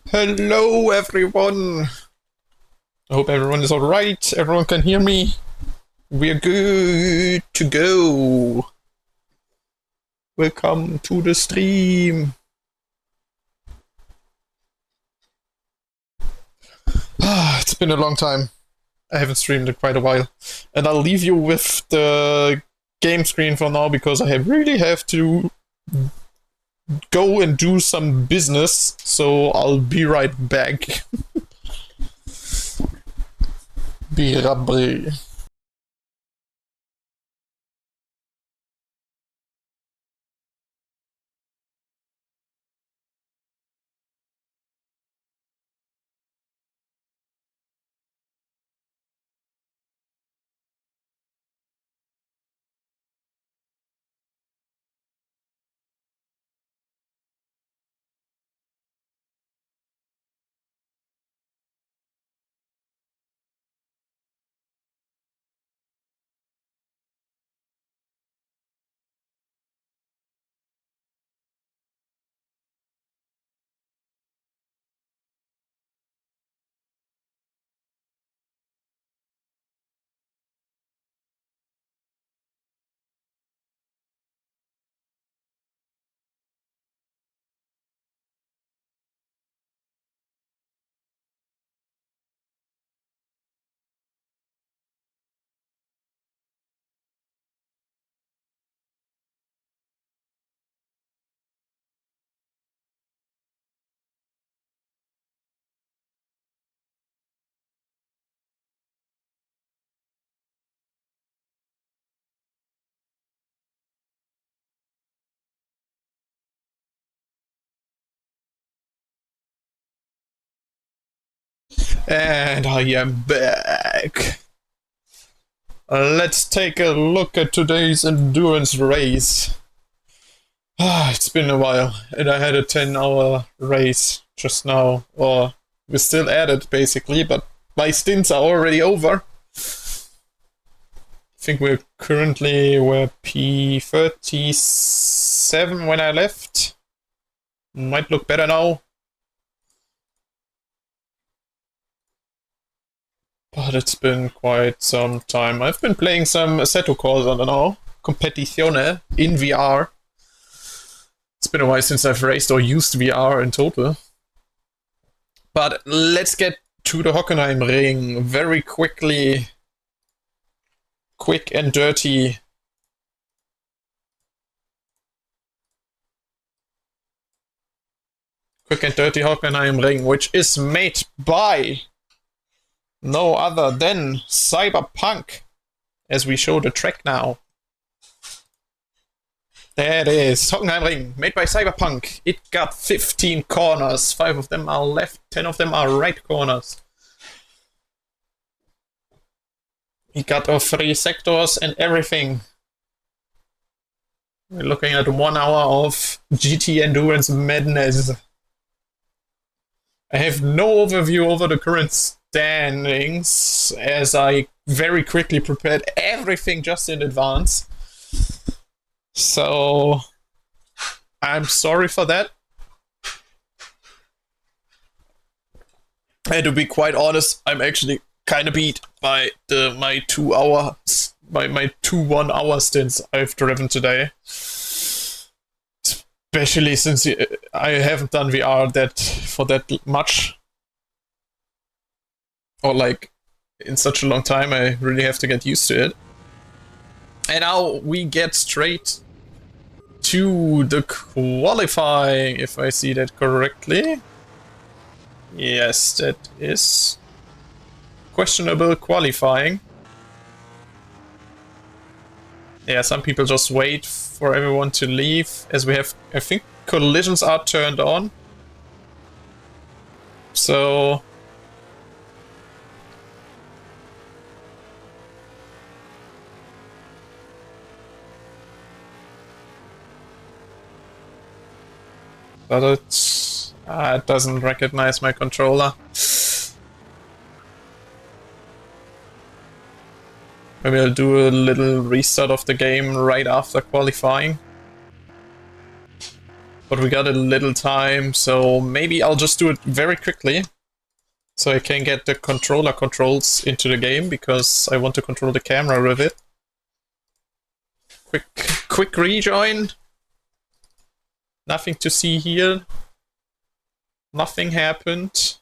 Hello, everyone. I hope everyone is alright. Everyone can hear me. We're good to go. Welcome to the stream. It's been a long time. I haven't streamed in quite a while. And I'll leave you with the game screen for now because I really have to go and do some business. So I'll be right back. Be rabri. And I am back. Let's take a look at today's endurance race. It's been a while, and I had a 10-hour race just now. Or we're still at it, basically, but my stints are already over. I think we're P37 when I left. Might look better now. But it's been quite some time. I've been playing some Assetto Corsa, I don't know, Competizione in VR. It's been a while since I've raced or used VR in total. But let's get to the Hockenheim ring very quickly. Quick and dirty. Quick and dirty Hockenheim ring, which is made by no other than Cyberpunk, as we show the track now. There it is, Hockenheim ring, made by Cyberpunk. It got 15 corners, 5 of them are left, 10 of them are right corners. It got all 3 sectors and everything. We're looking at 1 hour of GT Endurance madness. I have no overview over the current standings, as I very quickly prepared everything just in advance. So I'm sorry for that. And to be quite honest, I'm actually kind of beat by my 2 hours, my 2 1 hour stints I've driven today. Especially since I haven't done VR for that much. Or like in such a long time, I really have to get used to it. And now we get straight to the qualifying, if I see that correctly. Yes, that is questionable qualifying. Yeah, some people just wait for everyone to leave, as we have, I think, collisions are turned on. So but it doesn't recognize my controller. Maybe I'll do a little restart of the game right after qualifying. But we got a little time, so maybe I'll just do it very quickly. So I can get the controller controls into the game, because I want to control the camera with it. Quick rejoin. Nothing to see here. Nothing happened.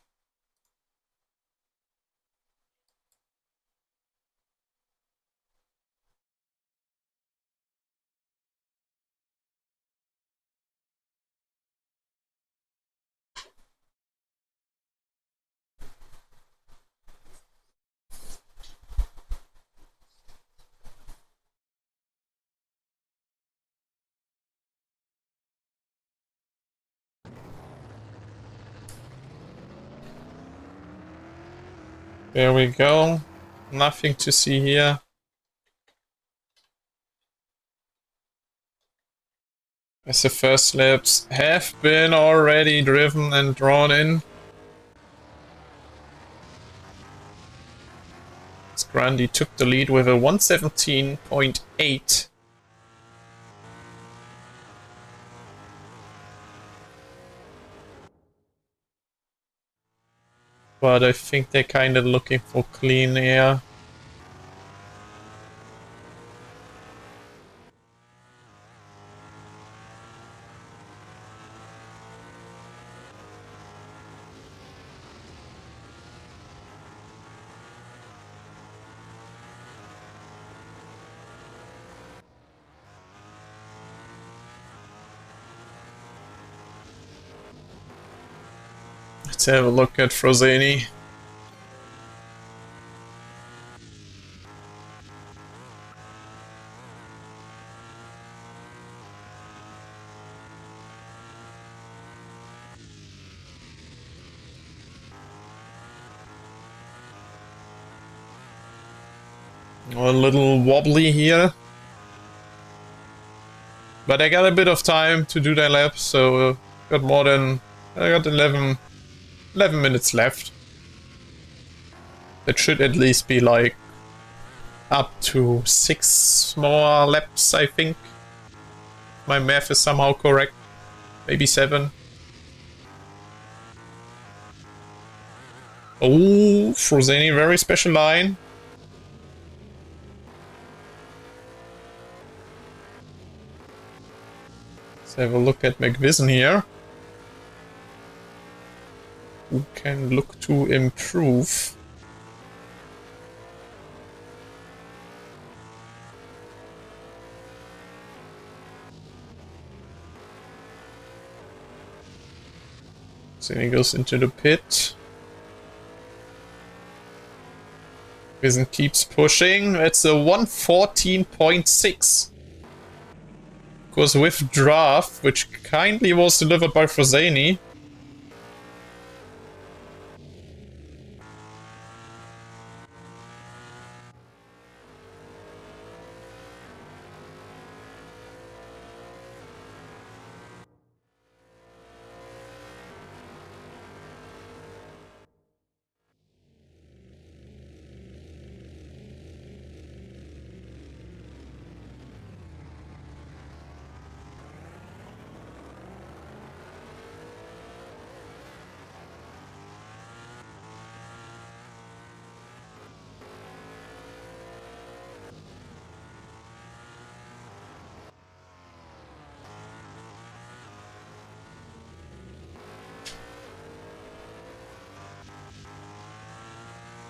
There we go. Nothing to see here. As the first laps have been already driven and drawn in. Grundy took the lead with a 117.8. But I think they're kind of looking for clean air. Let's have a look at Frozeni. A little wobbly here. But I got a bit of time to do their lap, so got more than... I got 11 minutes left. That should at least be like up to 6 more laps, I think. My math is somehow correct. Maybe 7. Oh, Frozeni, very special line. Let's have a look at McVision here. Who can look to improve? So he goes into the pit. McVision keeps pushing. It's a 114.6. Of course, with draft, which kindly was delivered by Frozeni.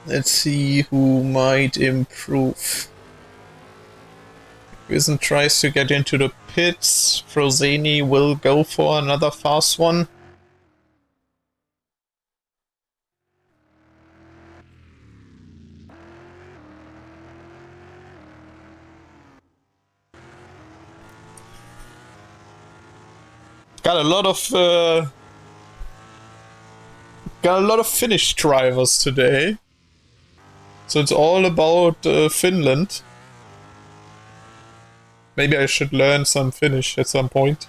Let's see who might improve. Wizen tries to get into the pits. Frozeni will go for another fast one. Got a lot of Finnish drivers today. So it's all about Finland. Maybe I should learn some Finnish at some point.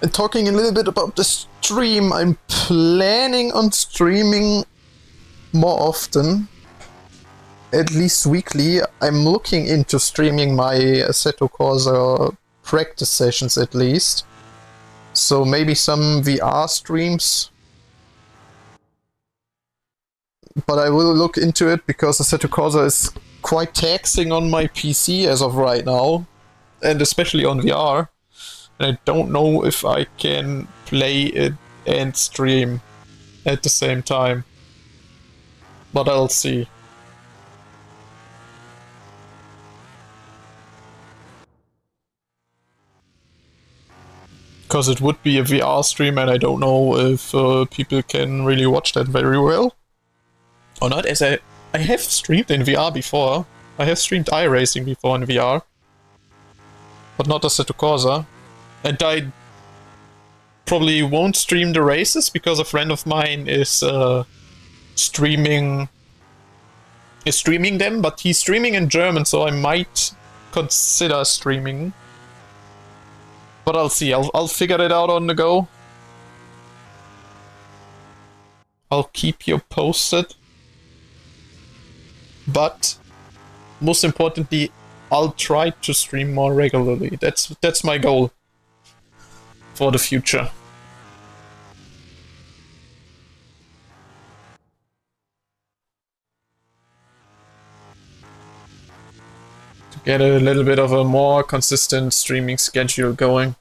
And talking a little bit about the stream, I'm planning on streaming more often, at least weekly. I'm looking into streaming my Assetto Corsa practice sessions at least. So maybe some VR streams. But I will look into it because Assetto Corsa is quite taxing on my PC as of right now. And especially on VR. And I don't know if I can play it and stream at the same time. But I'll see. Because it would be a VR stream and I don't know if people can really watch that very well. Or not, as I have streamed in VR before. I have streamed iRacing before in VR. But not Assetto Corsa. And I probably won't stream the races because a friend of mine is streaming them, but he's streaming in German, so I might consider streaming. But I'll see. I'll figure it out on the go. I'll keep you posted. But most importantly, I'll try to stream more regularly. That's my goal for the future. To get a little bit of a more consistent streaming schedule going.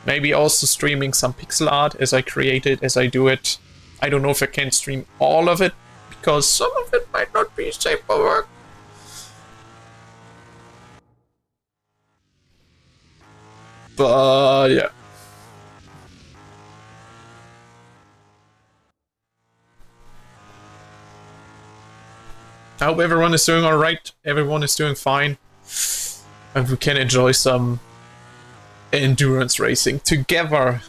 Maybe also streaming some pixel art as I create it, as I do it. I don't know if I can stream all of it, because some of it might not be safe for work. But yeah. I hope everyone is doing alright, everyone is doing fine, and we can enjoy some endurance racing together.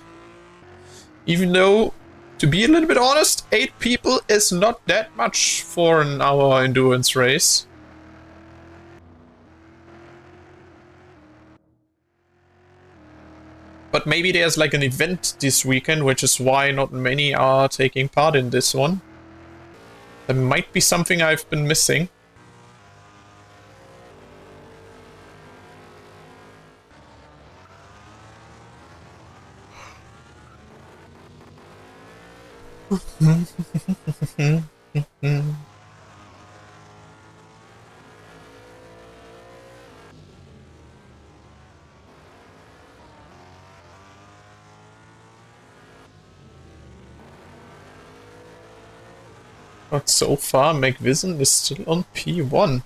Even though, to be a little bit honest, 8 people is not that much for an hour endurance race. But maybe there's like an event this weekend, which is why not many are taking part in this one. There might be something I've been missing. But so far, McVision is still on P1.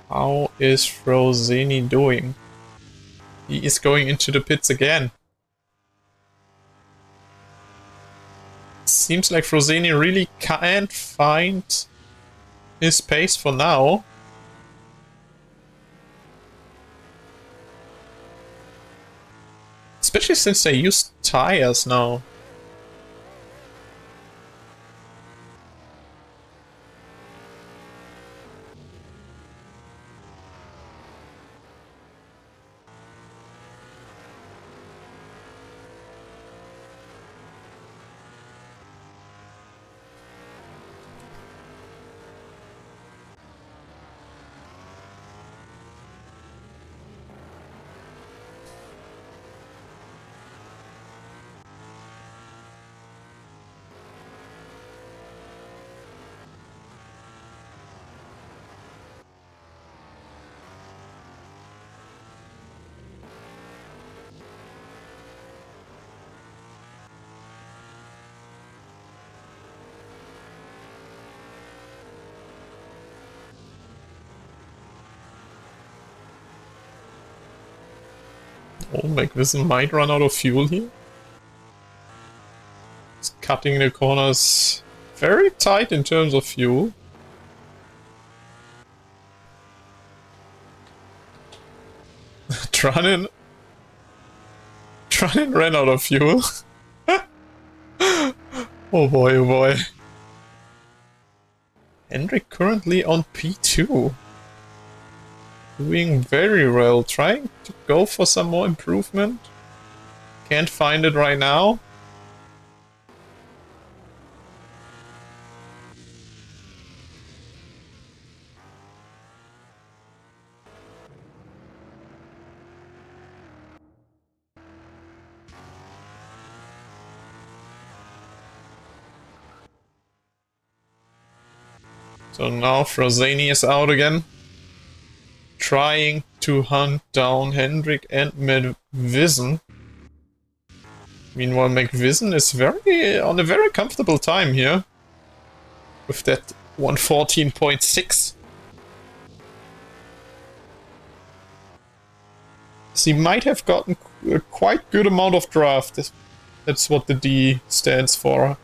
How is Frozeni doing? He is going into the pits again. Seems like Frozeni really can't find his pace for now. Especially since they use tires now. Oh, McVision might run out of fuel here. It's cutting the corners very tight in terms of fuel. Tranin ran out of fuel. Oh boy, oh boy. Hendrik currently on P2. doing very well. Trying to go for some more improvement. Can't find it right now. So now Frozani is out again. Trying to hunt down Hendrik and McVision. Meanwhile, McVision is on a very comfortable time here. With that 114.6. So he might have gotten a quite good amount of draft. That's what the D stands for.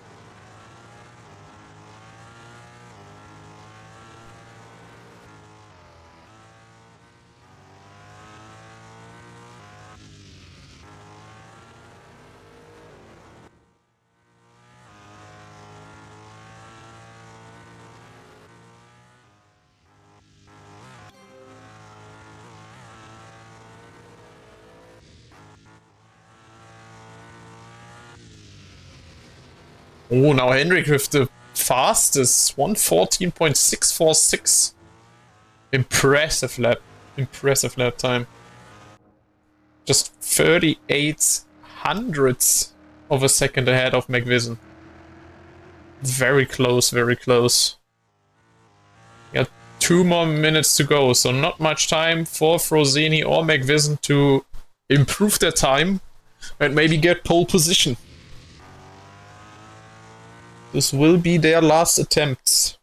Oh, now Hendrik with the fastest 114.646. Impressive lap. Impressive lap time. Just 38 hundredths of a second ahead of McVision. Very close, very close. Got 2 more minutes to go, so not much time for Frozani or McVision to improve their time and maybe get pole position. This will be their last attempts.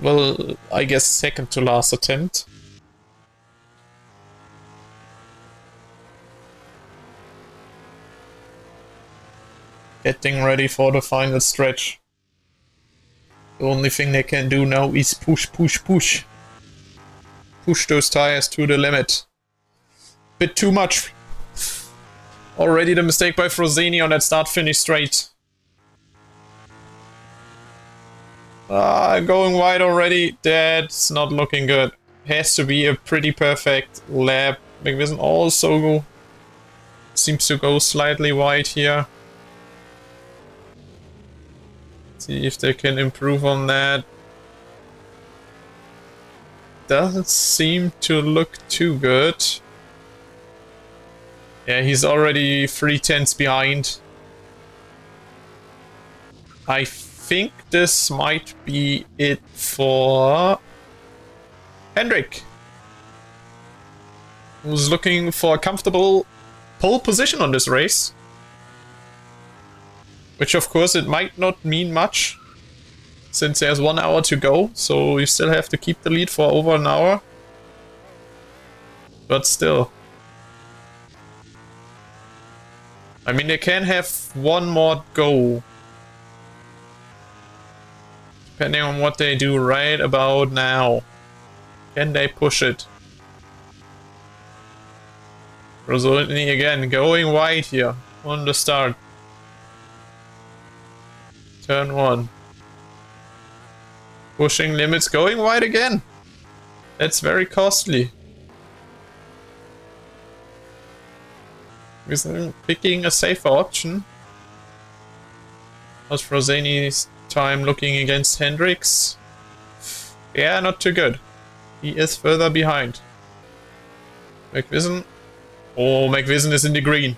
Well, I guess second to last attempt. Getting ready for the final stretch. The only thing they can do now is push, push, push. Push those tires to the limit. Bit too much. Already the mistake by Frozani on that start-finish straight. Going wide already. That's not looking good. Has to be a pretty perfect lap. McVision also seems to go slightly wide here. See if they can improve on that. Doesn't seem to look too good. Yeah, he's already 3/10 behind. I think this might be it for Hendrik, who's looking for a comfortable pole position on this race. Which of course it might not mean much, since there's 1 hour to go, so you still have to keep the lead for over an hour. But still. I mean, they can have one more go. Depending on what they do right about now. Can they push it? Frozani again, going wide here on the start. Turn 1. Pushing limits, going wide again. That's very costly. Picking a safer option. How's Frozani's time looking against Hendrik's? Yeah, not too good. He is further behind. McVision. Oh, McVision is in the green.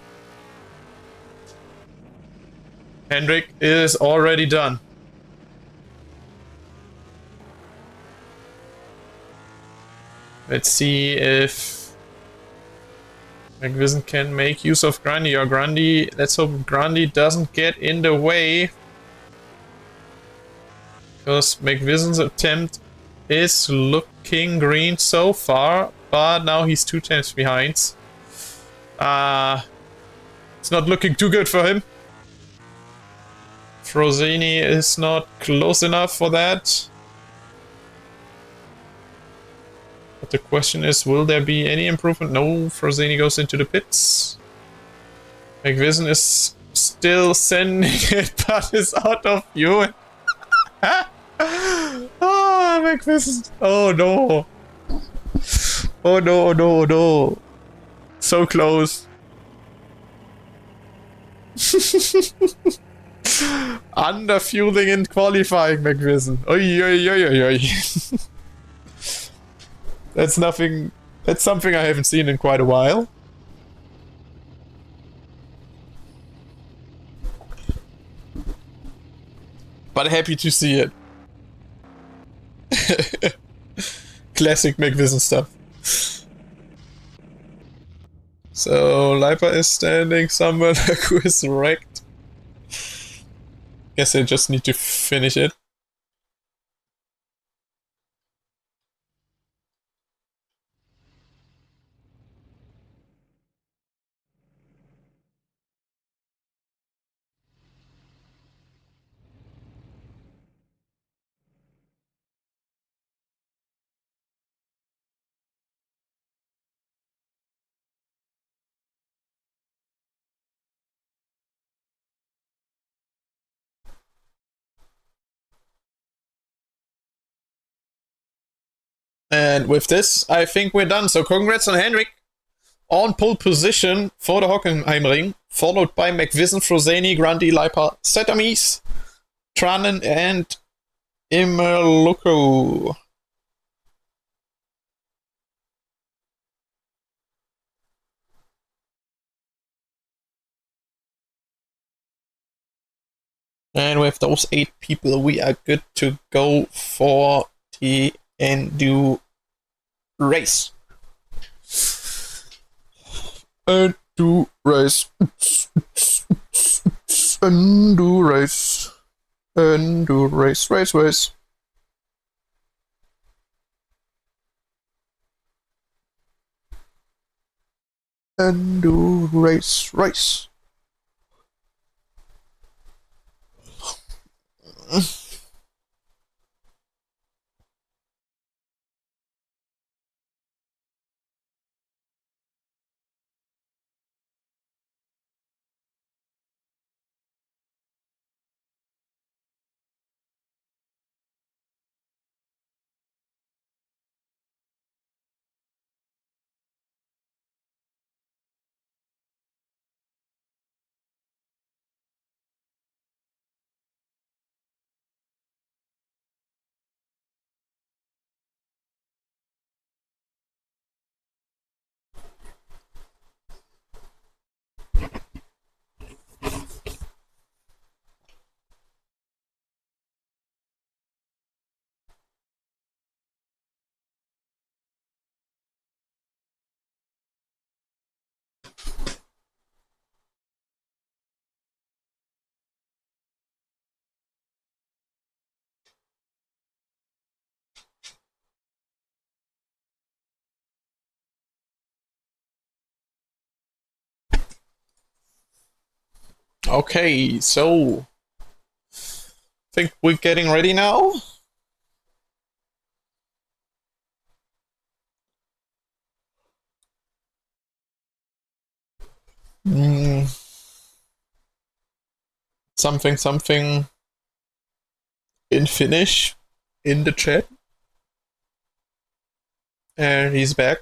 Hendrik is already done. Let's see if McVision can make use of Grundy, or Grundy, let's hope Grundy doesn't get in the way. Because McVision's attempt is looking green so far, but now he's 2/10 behind. It's not looking too good for him. Frozani is not close enough for that. But the question is, will there be any improvement? No, Frozani goes into the pits. McVision is still sending it, but is out of fuel. Oh, McVision. Oh no. Oh no, oh no, oh no. So close. Under fueling in qualifying, McVision. Oi, oi, oi, oi, oi. That's nothing. That's something I haven't seen in quite a while. But happy to see it. Classic McVision stuff. So Lipa is standing somewhere. Who is wrecked? Guess I just need to finish it. And with this, I think we're done. So congrats on Henrik on pole position for the Hockenheim ring, followed by McVision, Frozani, Grundy, Lipa, Setamis, Tranen, and Imerluko. And with those 8 people, we are good to go for the Endo race. Endo race. Endo race. Endo race. Race, race. Endo race, race. Okay, so think we're getting ready now. Mm, something in Finnish in the chat. And he's back.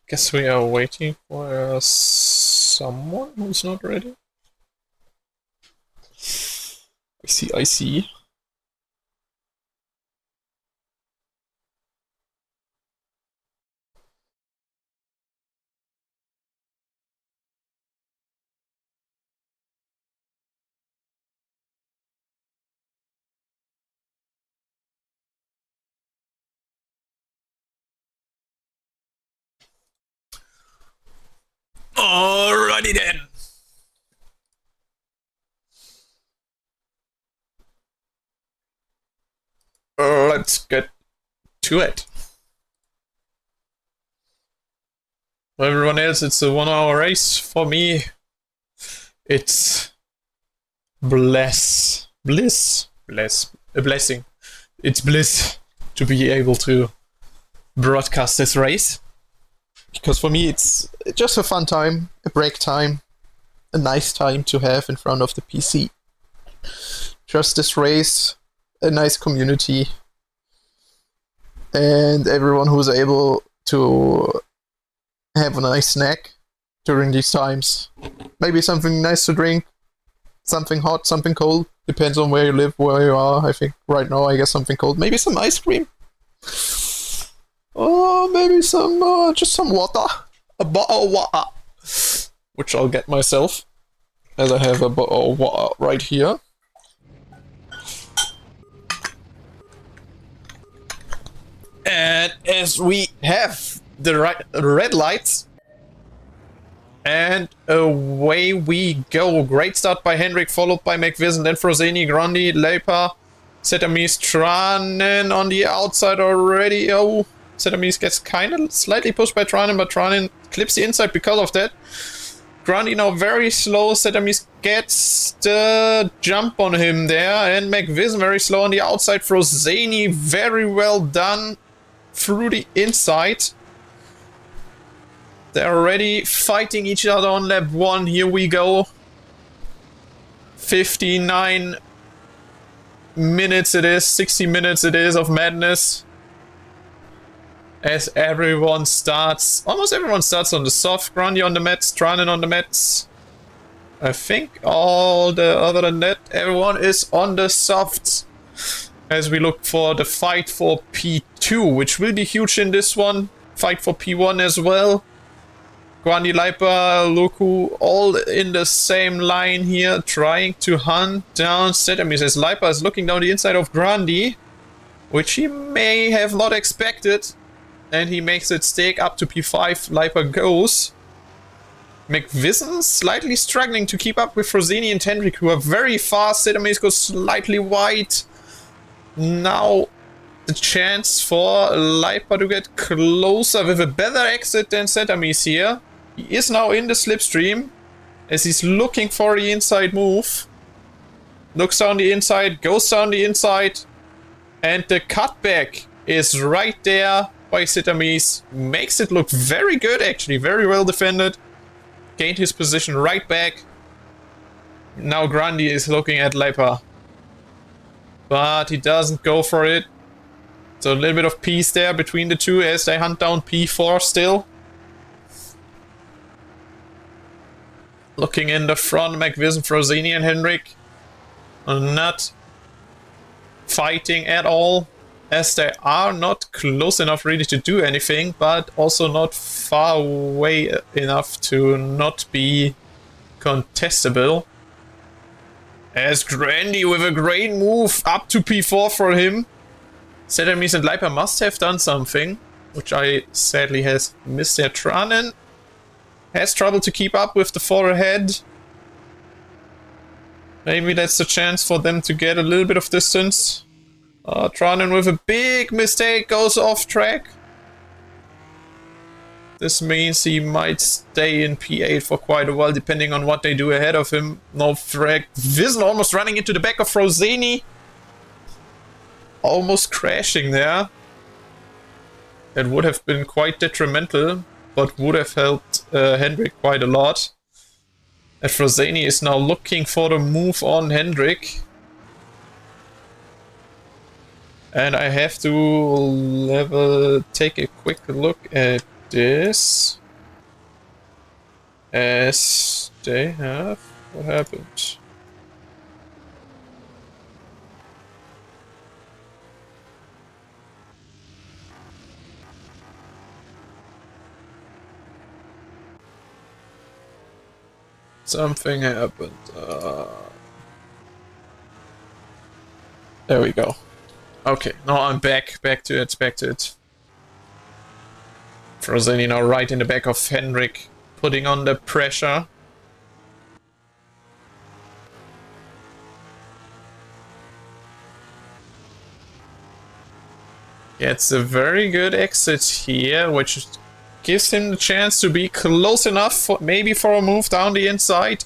Guess we are waiting for someone who's not ready. I see. Alrighty then. Let's get to it. For everyone else, it's a 1 hour race. For me, it's a blessing. It's bliss to be able to broadcast this race. Because for me, it's just a fun time, a break time, a nice time to have in front of the PC. Just this race, a nice community, and everyone who's able to have a nice snack during these times. Maybe something nice to drink, something hot, something cold. Depends on where you live, where you are. I think right now I guess something cold. Maybe some ice cream. Or maybe some, just some water. A bottle of water. Which I'll get myself. As I have a bottle of water right here. And as we have the red lights, and away we go. Great start by Hendrik, followed by McVision, then Frosini, Grandi, Leipa, Setamis, Tranen on the outside already. Oh, Setamis gets kind of slightly pushed by Tranen, but Tranen clips the inside because of that. Grandi now very slow. Setamis gets the jump on him there, and McVision very slow on the outside. Frosini very well done through the inside. They're already fighting each other on lap 1. Here we go. 59 minutes it is, 60 minutes it is of madness. As everyone starts, almost everyone starts on the soft. Grandi on the mats, Tranen on the mats. I think other than that, everyone is on the softs. As we look for the fight for P2, which will be huge in this one. Fight for P1 as well. Grandi, Leipa, Luku, all in the same line here, trying to hunt down Setamis. As Leipa is looking down the inside of Grandi, which he may have not expected. And he makes it stake up to P5. Leipa goes. McVision slightly struggling to keep up with Frosini and Hendrik, who are very fast. Setamis goes slightly wide. Now the chance for Leipa to get closer with a better exit than Setamis here. He is now in the slipstream as he's looking for the inside move. Looks down the inside, goes down the inside, and the cutback is right there by Setamis. Makes it look very good actually, very well defended. Gained his position right back. Now Grandi is looking at Leipa. But he doesn't go for it. So a little bit of peace there between the two as they hunt down P4 still. Looking in the front, McVision, Frosini and Hendrik are not fighting at all, as they are not close enough really to do anything, but also not far away enough to not be contestable. As Grandi with a great move up to P4 for him. Setamis and Leipa must have done something, which I sadly has missed there. Tranen has trouble to keep up with the 4 ahead. Maybe that's the chance for them to get a little bit of distance. Tranen with a big mistake goes off track. This means he might stay in P8 for quite a while, depending on what they do ahead of him. No frag. Vision almost running into the back of Frosini. Almost crashing there. That would have been quite detrimental, but would have helped Hendrik quite a lot. And Frosini is now looking for the move on Hendrik. And I have to take a quick look at this. As they have... What happened? Something happened. There we go. Okay, now I'm back to it. Frosini now right in the back of Hendrik, putting on the pressure. Gets a very good exit here, which gives him the chance to be close enough for maybe for a move down the inside.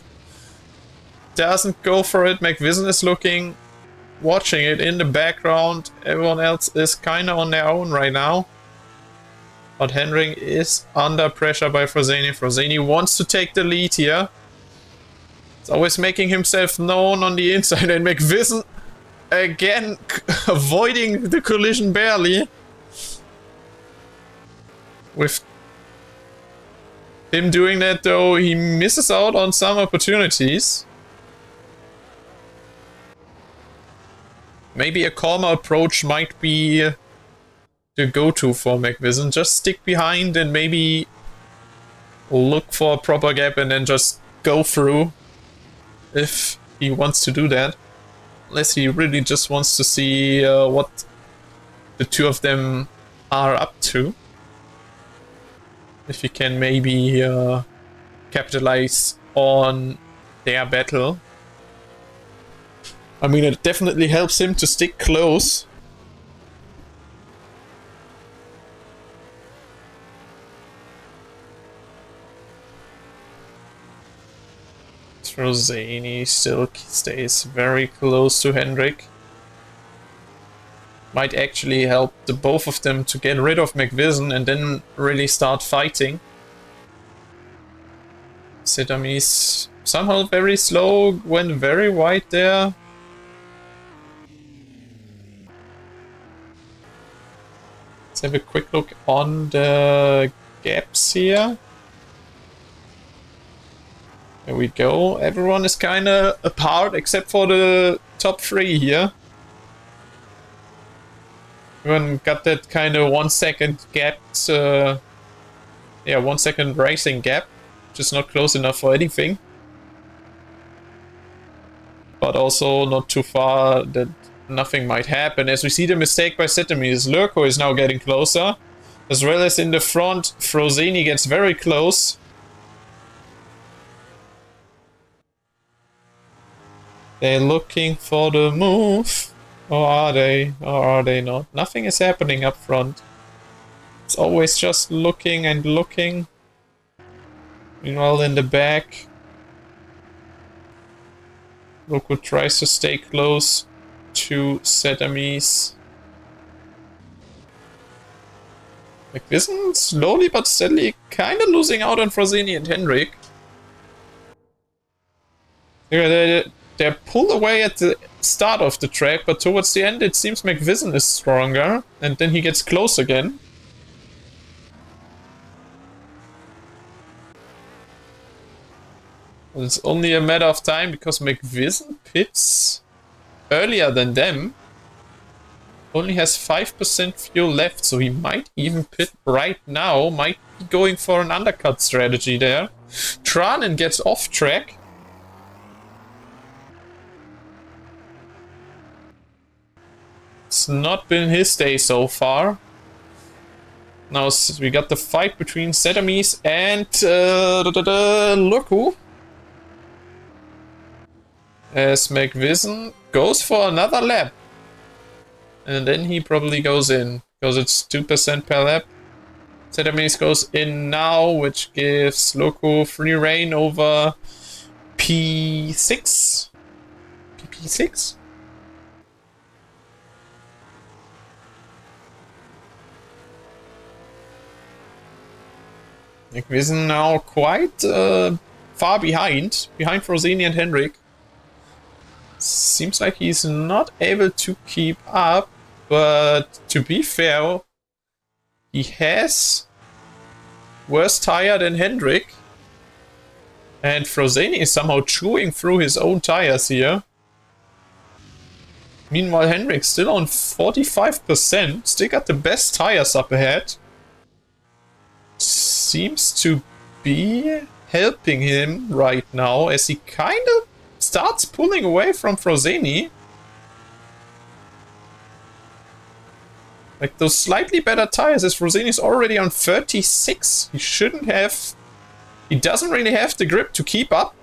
Doesn't go for it. McVision is looking, watching it in the background. Everyone else is kind of on their own right now. But Henrik is under pressure by Froseni. Froseni wants to take the lead here. He's always making himself known on the inside, and McVision again avoiding the collision barely. With him doing that though, he misses out on some opportunities. Maybe a calmer approach might be the go-to for McVision. Just stick behind and maybe look for a proper gap and then just go through if he wants to do that. Unless he really just wants to see what the two of them are up to. If he can maybe capitalize on their battle. I mean, it definitely helps him to stick close. Froseni still stays very close to Henrik. Might actually help the both of them to get rid of McVision and then really start fighting. Setami's somehow very slow, went very wide there. Let's have a quick look on the gaps here. There we go. Everyone is kind of apart except for the top three here. Everyone got that kind of 1 second gap. 1 second racing gap, which is not close enough for anything. But also not too far that nothing might happen. As we see the mistake by Setamis, Lurko is now getting closer. As well as in the front, Froseni gets very close. They're looking for the move. Or are they? Or are they not? Nothing is happening up front. It's always just looking and looking. Meanwhile, in the back, Lurko tries to stay close to Setamis. McVision slowly but steadily kind of losing out on Froseni and Henrik. They're pulled away at the start of the track, but towards the end it seems McVision is stronger, and then he gets close again. But it's only a matter of time because McVision pits earlier than them. Only has 5% fuel left, so he might even pit right now. Might be going for an undercut strategy there. Tranen gets off track. It's not been his day so far. Now we got the fight between Setamis and Lurko. As McVision goes for another lap. And then he probably goes in, because it's 2% per lap. Setamis goes in now, which gives Lurko free reign over P6. PP6? McVision now quite far behind Froseni and Henrik. Seems like he's not able to keep up, but to be fair, he has worse tire than Henrik. And Froseni is somehow chewing through his own tires here. Meanwhile, Henrik's still on 45%, still got the best tires up ahead. Seems to be helping him right now as he kind of starts pulling away from Froseni. Like those slightly better tires as Froseni's already on 36. He shouldn't have He doesn't really have the grip to keep up.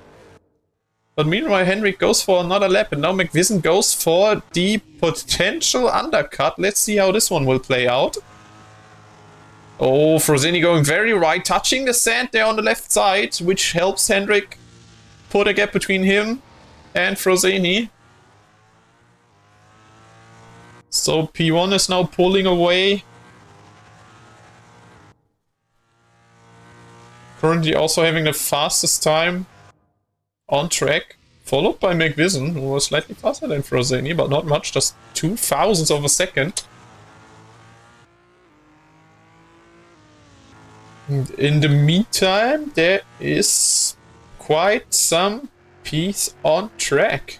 But meanwhile, Henrik goes for another lap, and now McVision goes for the potential undercut. Let's see how this one will play out. Oh, Frosini going very right, touching the sand there on the left side, which helps Henrik put a gap between him and Frosini. So P1 is now pulling away. Currently also having the fastest time on track, followed by McVision, who was slightly faster than Frosini, but not much, just 0.02 of a second. And in the meantime, there is quite some peace on track.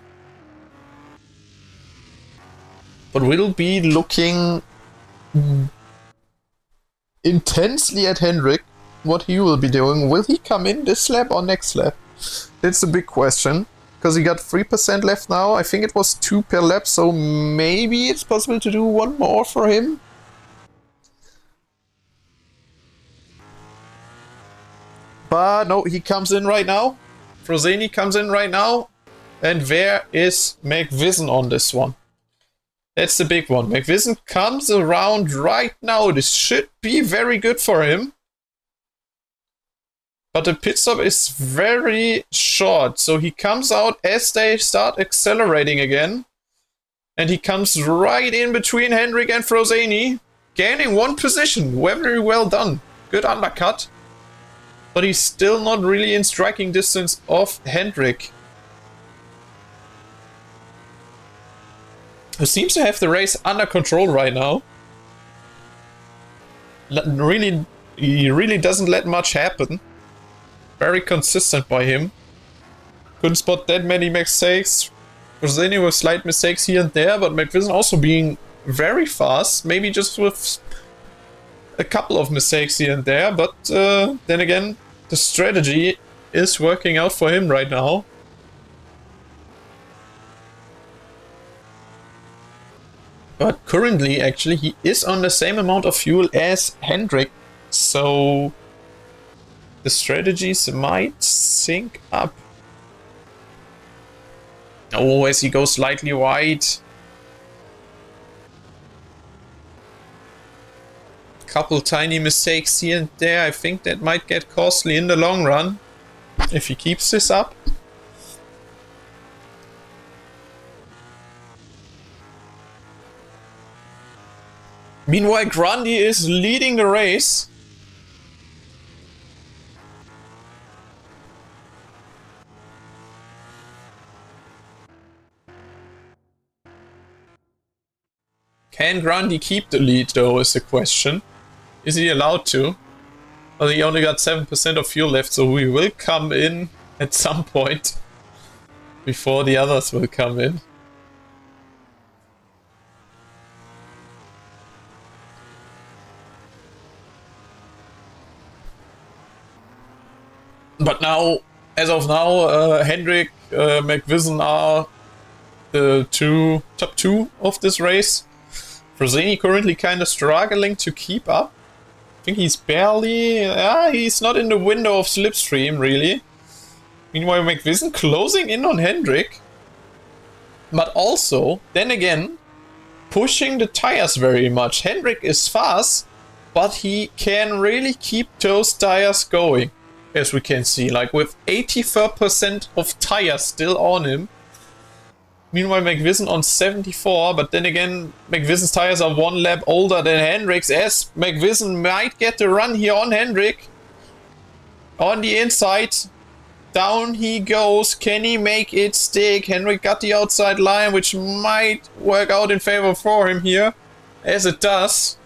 But we'll be looking intensely at Henrik, what he will be doing. Will he come in this lap or next lap? That's the big question. Because he got 3% left now. I think it was 2 per lap, so maybe it's possible to do one more for him. But no, he comes in right now. Frosini comes in right now. And where is McVision on this one? That's the big one. McVision comes around right now. This should be very good for him. But the pit stop is very short. So he comes out as they start accelerating again. And he comes right in between Henrik and Frosini. Gaining 1 position. Very well done. Good undercut. But he's still not really in striking distance of Henrik, who seems to have the race under control right now. He really doesn't let much happen. Very consistent by him. Couldn't spot that many mistakes. Frosini with slight mistakes here and there, but McVision also being very fast. Maybe just with a couple of mistakes here and there, but then again, the strategy is working out for him right now. But currently, actually, he is on the same amount of fuel as Henrik, so the strategies might sync up. Oh, as he goes slightly wide. Couple tiny mistakes here and there. I think that might get costly in the long run if he keeps this up. Meanwhile, Grundy is leading the race. Can Grundy keep the lead though is the question. Is he allowed to? Well, he only got 7% of fuel left, so we will come in at some point before the others will come in. But now, as of now, Henrik, McVision are the top two of this race. Frosini currently kind of struggling to keep up. I think he's barely... he's not in the window of slipstream, really. Meanwhile, McVision closing in on Henrik. But also, then again, pushing the tires very much. Henrik is fast, but he can really keep those tires going. As we can see, like with 84% of tires still on him. Meanwhile, McVision on 74, but then again, McVision's tires are 1 lap older than Henrik's, as McVision might get the run here on Henrik. On the inside, down he goes. Can he make it stick? Henrik got the outside line, which might work out in favor for him here, as it does.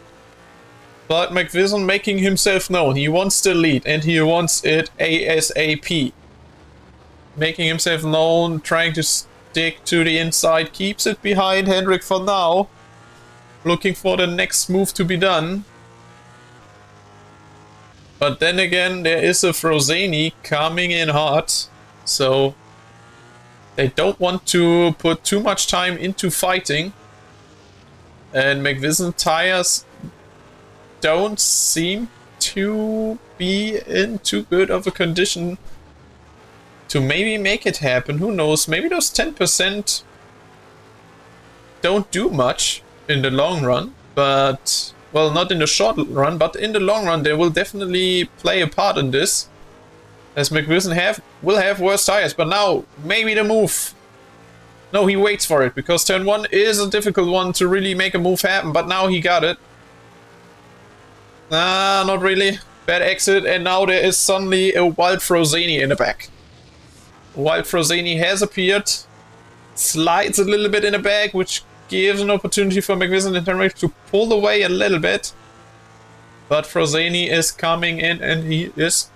But McVision making himself known. He wants the lead, and he wants it ASAP. Making himself known, trying to stick to the inside, keeps it behind Henrik for now. Looking for the next move to be done. But then again, there is a Frosini coming in hot. So they don't want to put too much time into fighting. And McVision tires don't seem to be in too good of a condition to maybe make it happen. Who knows? Maybe those 10% don't do much in the long run, but, well, not in the short run, but in the long run they will definitely play a part in this, as McVision will have worse tires. But now maybe the move. No, he waits for it, because turn 1 is a difficult one to really make a move happen, but now he got it. Nah, not really. Bad exit, and now there is suddenly a Wild Frozeni in the back. Wild Frozeni has appeared, slides a little bit in the back, which gives an opportunity for McVision and Henrik to pull away a little bit. But Frozeni is coming in, and he is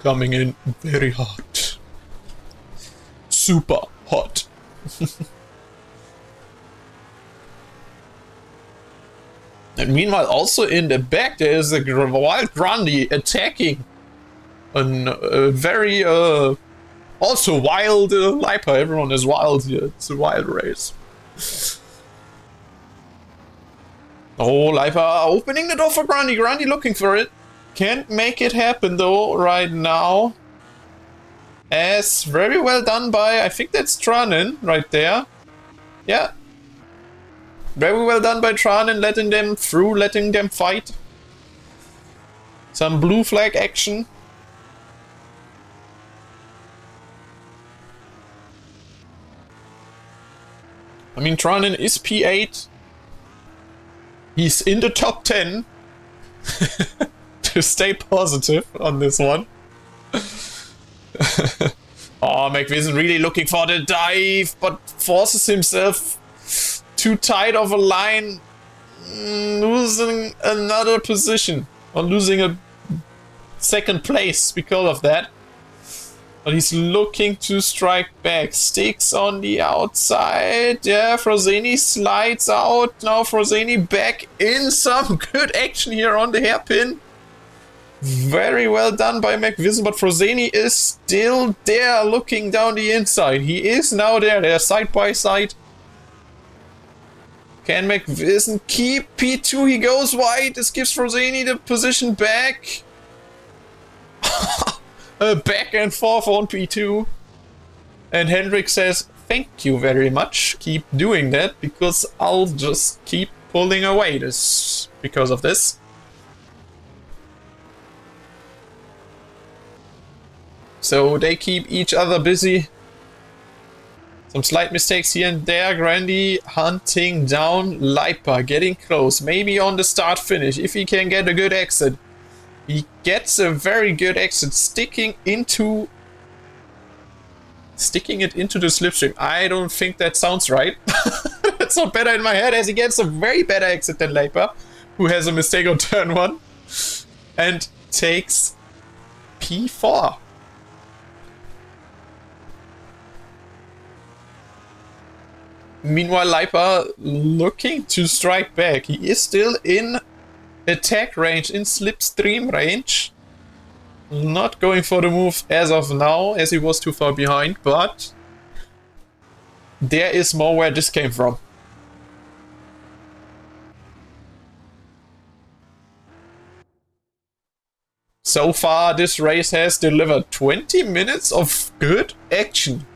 coming in very hot. Super hot. And meanwhile, also in the back, there is a Wild Grundy attacking a very also wild Lipa. Everyone is wild here. It's a wild race. Oh, Lipa opening the door for Grundy. Grundy looking for it. Can't make it happen though right now. As very well done by, I think that's Tranen right there. Yeah. Very well done by Tranen, letting them through, letting them fight. Some blue flag action. I mean, Tranen is P8. He's in the top 10. To stay positive on this one. Oh, McVision really looking for the dive, but forces himself too tight of a line, losing another position, or losing a second place because of that. But he's looking to strike back. Sticks on the outside. Yeah, Frozeni slides out. Now Frozeni back in. Some good action here on the hairpin. Very well done by McVision, but Frozeni is still there looking down the inside. He is now there. They're side by side. Can McVision keep P2? He goes wide. This gives Frozeni the position back. Back and forth on P2. And Hendrik says, thank you very much. Keep doing that, because I'll just keep pulling away this because of this. So they keep each other busy. Some slight mistakes here and there. Grundy hunting down Lipa, getting close. Maybe on the start finish, if he can get a good exit. He gets a very good exit, sticking it into the slipstream. I don't think that sounds right. It's not better in my head, as he gets a very better exit than Lipa, who has a mistake on turn 1, and takes P4. Meanwhile, Lipa looking to strike back. He is still in attack range, in slipstream range. Not going for the move as of now, as he was too far behind, but there is more where this came from. So far, this race has delivered 20 minutes of good action.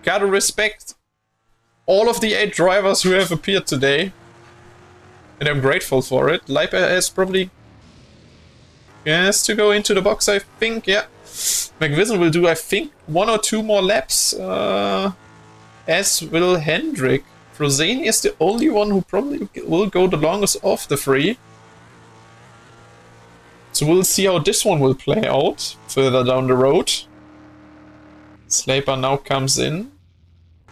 Gotta respect all of the 8 drivers who have appeared today. And I'm grateful for it. Lipa has probably has to go into the box, I think. Yeah. McVision will do, I think, 1 or 2 more laps. As will Hendrik. Frozeni is the only one who probably will go the longest of the 3. So we'll see how this one will play out further down the road. Slaper now comes in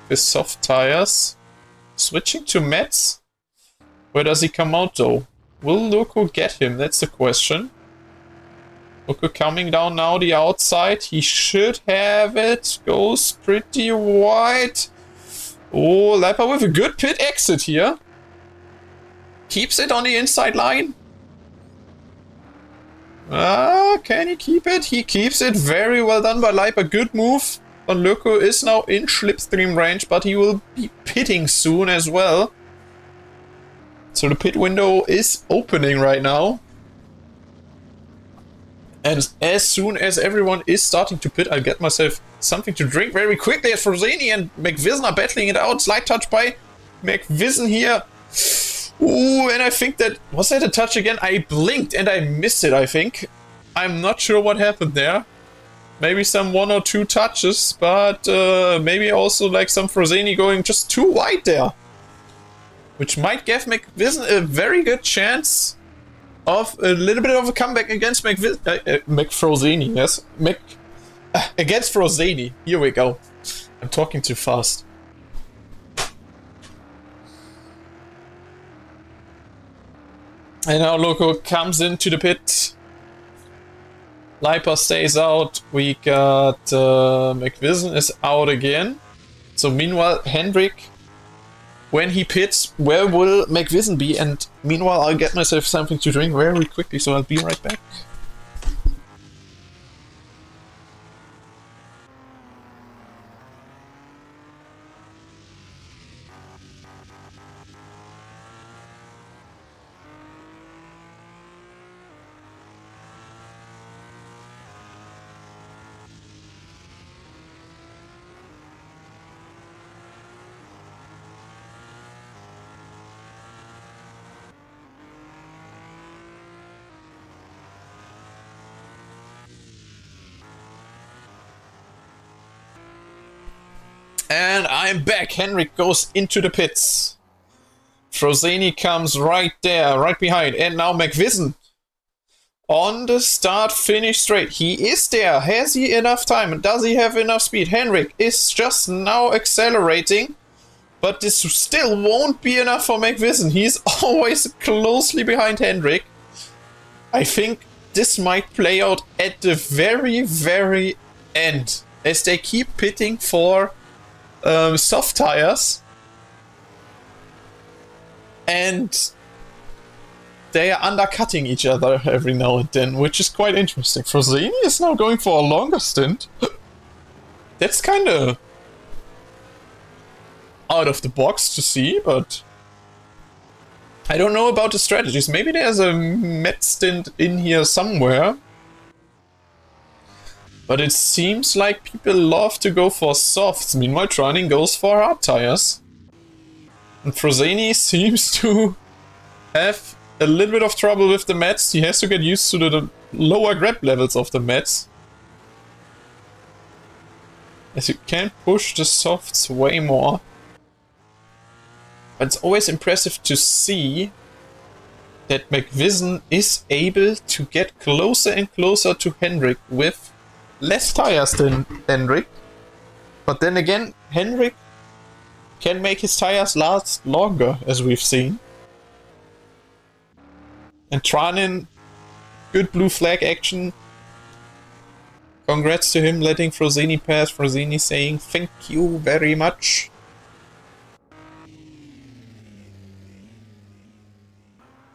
with soft tires. Switching to Mets. Where does he come out though? Will Loco get him? That's the question. Loco coming down now the outside. He should have it. Goes pretty wide. Oh, Lipa with a good pit exit here. Keeps it on the inside line. Ah, can he keep it? He keeps it. Very well done by Lipa. Good move. But Loco is now in slipstream range, but he will be pitting soon as well. So the pit window is opening right now. And as soon as everyone is starting to pit, I'll get myself something to drink very quickly as Frozeni and McVision are battling it out. Slight touch by McVision here. Ooh, and I think that... Was that a touch again? I blinked and I missed it, I think. I'm not sure what happened there. Maybe some 1 or 2 touches, but maybe also like some Frozeni going just too wide there. Which might give McVision a very good chance of a little bit of a comeback against McFrozeni, yes? Against Frozeni. Here we go. I'm talking too fast. And now Loco comes into the pit. Lipa stays out. We got McVision is out again. So meanwhile, Hendrik, when he pits, where will McVision be? And meanwhile, I'll get myself something to drink very quickly, so I'll be right back. And I'm back. Henrik goes into the pits. Frozeni comes right there, right behind. And now McVision on the start-finish straight. He is there. Has he enough time? Does he have enough speed? Henrik is just now accelerating. But this still won't be enough for McVision. He's always closely behind Henrik. I think this might play out at the very, very end. As they keep pitting for soft tires, and they are undercutting each other every now and then, which is quite interesting. Frozeni is now going for a longer stint. That's kind of out of the box to see, but I don't know about the strategies. Maybe there's a med stint in here somewhere. But it seems like people love to go for softs, meanwhile Trining goes for hard tires. And Frozeni seems to have a little bit of trouble with the mats. He has to get used to the lower grab levels of the mats. As you can push the softs way more. But it's always impressive to see that McVision is able to get closer and closer to Hendrik with less tires than Hendrik, but then again, Hendrik can make his tires last longer, as we've seen. And Tranin, good blue flag action. Congrats to him letting Frozeni pass. Frozeni saying thank you very much.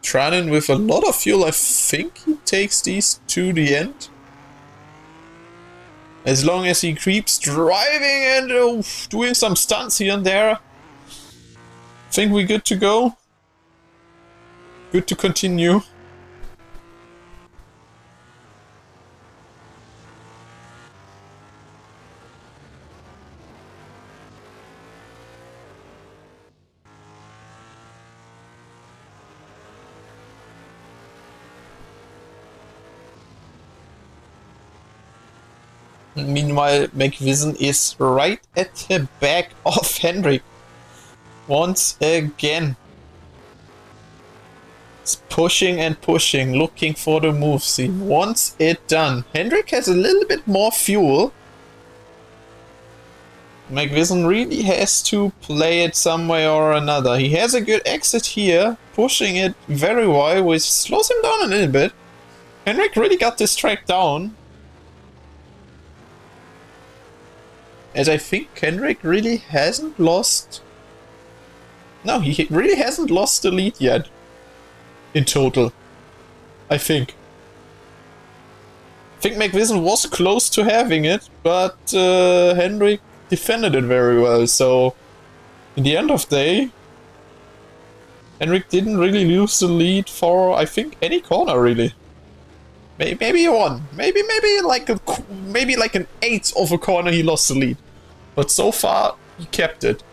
Tranin with a lot of fuel. I think he takes these to the end. As long as he keeps driving and doing some stunts here and there, I think we're good to go. Good to continue. Meanwhile, McVision is right at the back of Hendrik. Once again. It's pushing and pushing, looking for the moves. He wants it done. Hendrik has a little bit more fuel. McVision really has to play it some way or another. He has a good exit here, pushing it very well, which slows him down a little bit. Hendrik really got this track down. As I think Hendrik really hasn't lost... No, he really hasn't lost the lead yet. In total. I think. I think McVision was close to having it, but Hendrik defended it very well, so... In the end of the day... Hendrik didn't really lose the lead for, I think, any corner, really. Maybe he won. Maybe like an eighth of a corner he lost the lead. But so far, he kept it.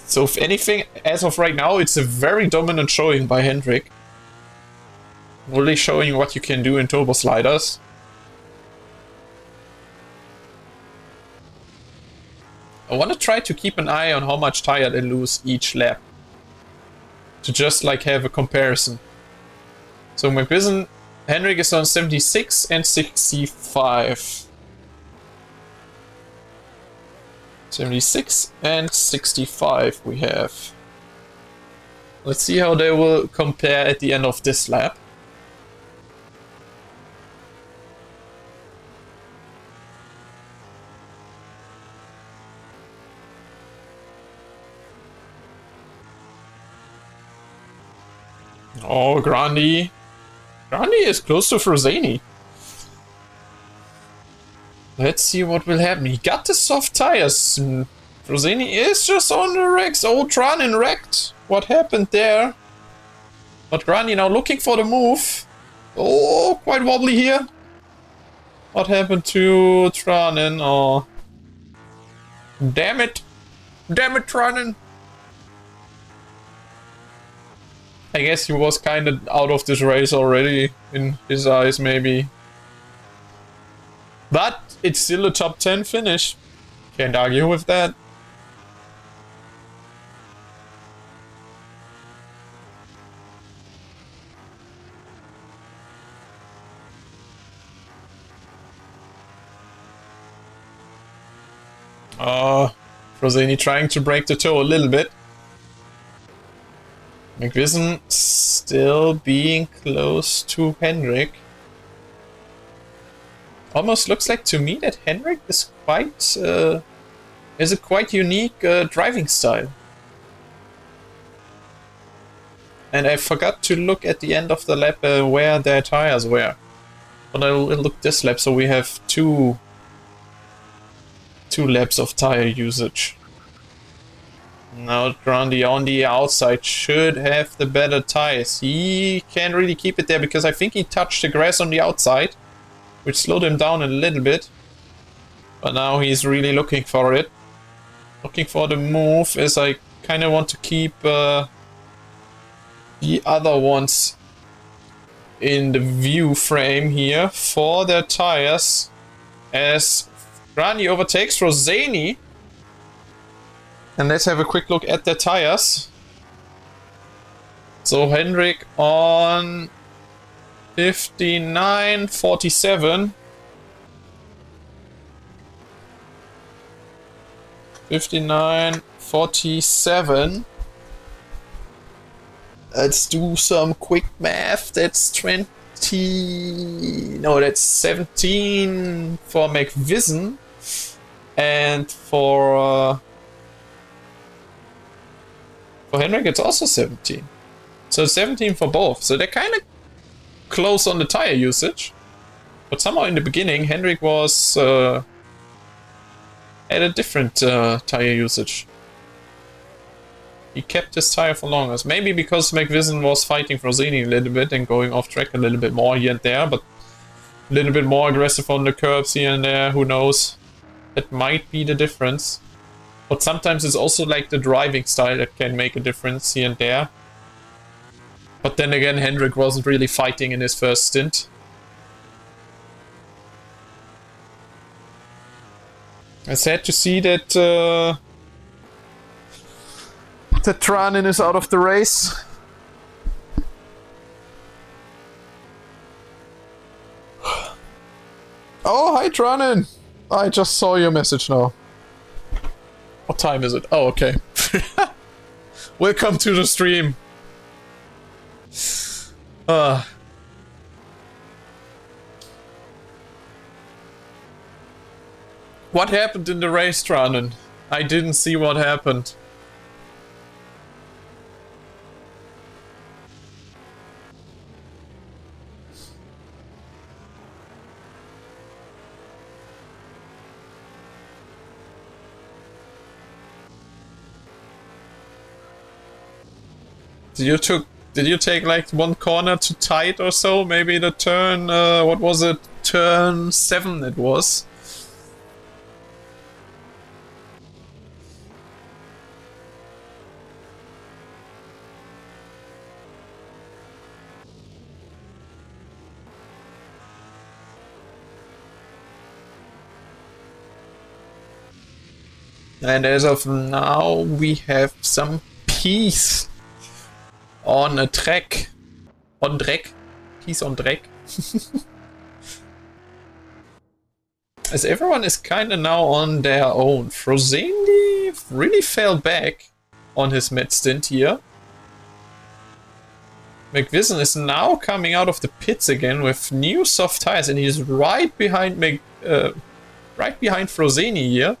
So if anything, as of right now, it's a very dominant showing by Hendrik. Really showing what you can do in turbo sliders. I want to try to keep an eye on how much tire they lose each lap. To just like have a comparison. So McVision, Hendrik is on 76 and 65. 76 and 65 we have. Let's see how they will compare at the end of this lap. Oh, Grandi. Grandi is close to Frozani. Let's see what will happen. He got the soft tires. Frozani is just on the wrecks. Oh, Tranin wrecked. What happened there? But Grandi now looking for the move. Oh, quite wobbly here. What happened to Tranin? Oh. Damn it. Damn it, Tranin. I guess he was kind of out of this race already, in his eyes, maybe. But it's still a top 10 finish. Can't argue with that. Frozani trying to break the toe a little bit. McVision still being close to Hendrik. Almost looks like to me that Hendrik is quite a quite unique driving style. And I forgot to look at the end of the lap where their tires were. But I'll look this lap, so we have two laps of tire usage. Now Grandi on the outside should have the better tires. He can't really keep it there because I think he touched the grass on the outside, which slowed him down a little bit. But now he's really looking for it. Looking for the move, as I kind of want to keep the other ones in the view frame here for their tires. As Grandi overtakes Frozani. And let's have a quick look at their tires. So Hendrik on 59.47. 59.47. Let's do some quick math. That's 20. No, that's 17 for McVision. And for Hendrik, it's also 17. So 17 for both. So they're kind of close on the tire usage. But somehow in the beginning, Hendrik was at a different tire usage. He kept his tire for longer. Maybe because McVision was fighting Frozani a little bit and going off track a little bit more here and there. But a little bit more aggressive on the curbs here and there. Who knows? That might be the difference. But sometimes it's also like the driving style that can make a difference here and there. But then again, Hendrik wasn't really fighting in his first stint. I'm sad to see that that Tranin is out of the race. Oh, hi Tranin! I just saw your message now. What time is it? Oh, okay. Welcome to the stream. What happened in the race, Tranin? I didn't see what happened. Did you take like one corner too tight or so? Maybe the turn, what was it? Turn 7 it was. And as of now, we have some peace on a track. On track. Peace on track. As everyone is kinda now on their own. Frozeni really fell back on his mid stint here. McVision is now coming out of the pits again with new soft tires, and he's right behind Frozeni here.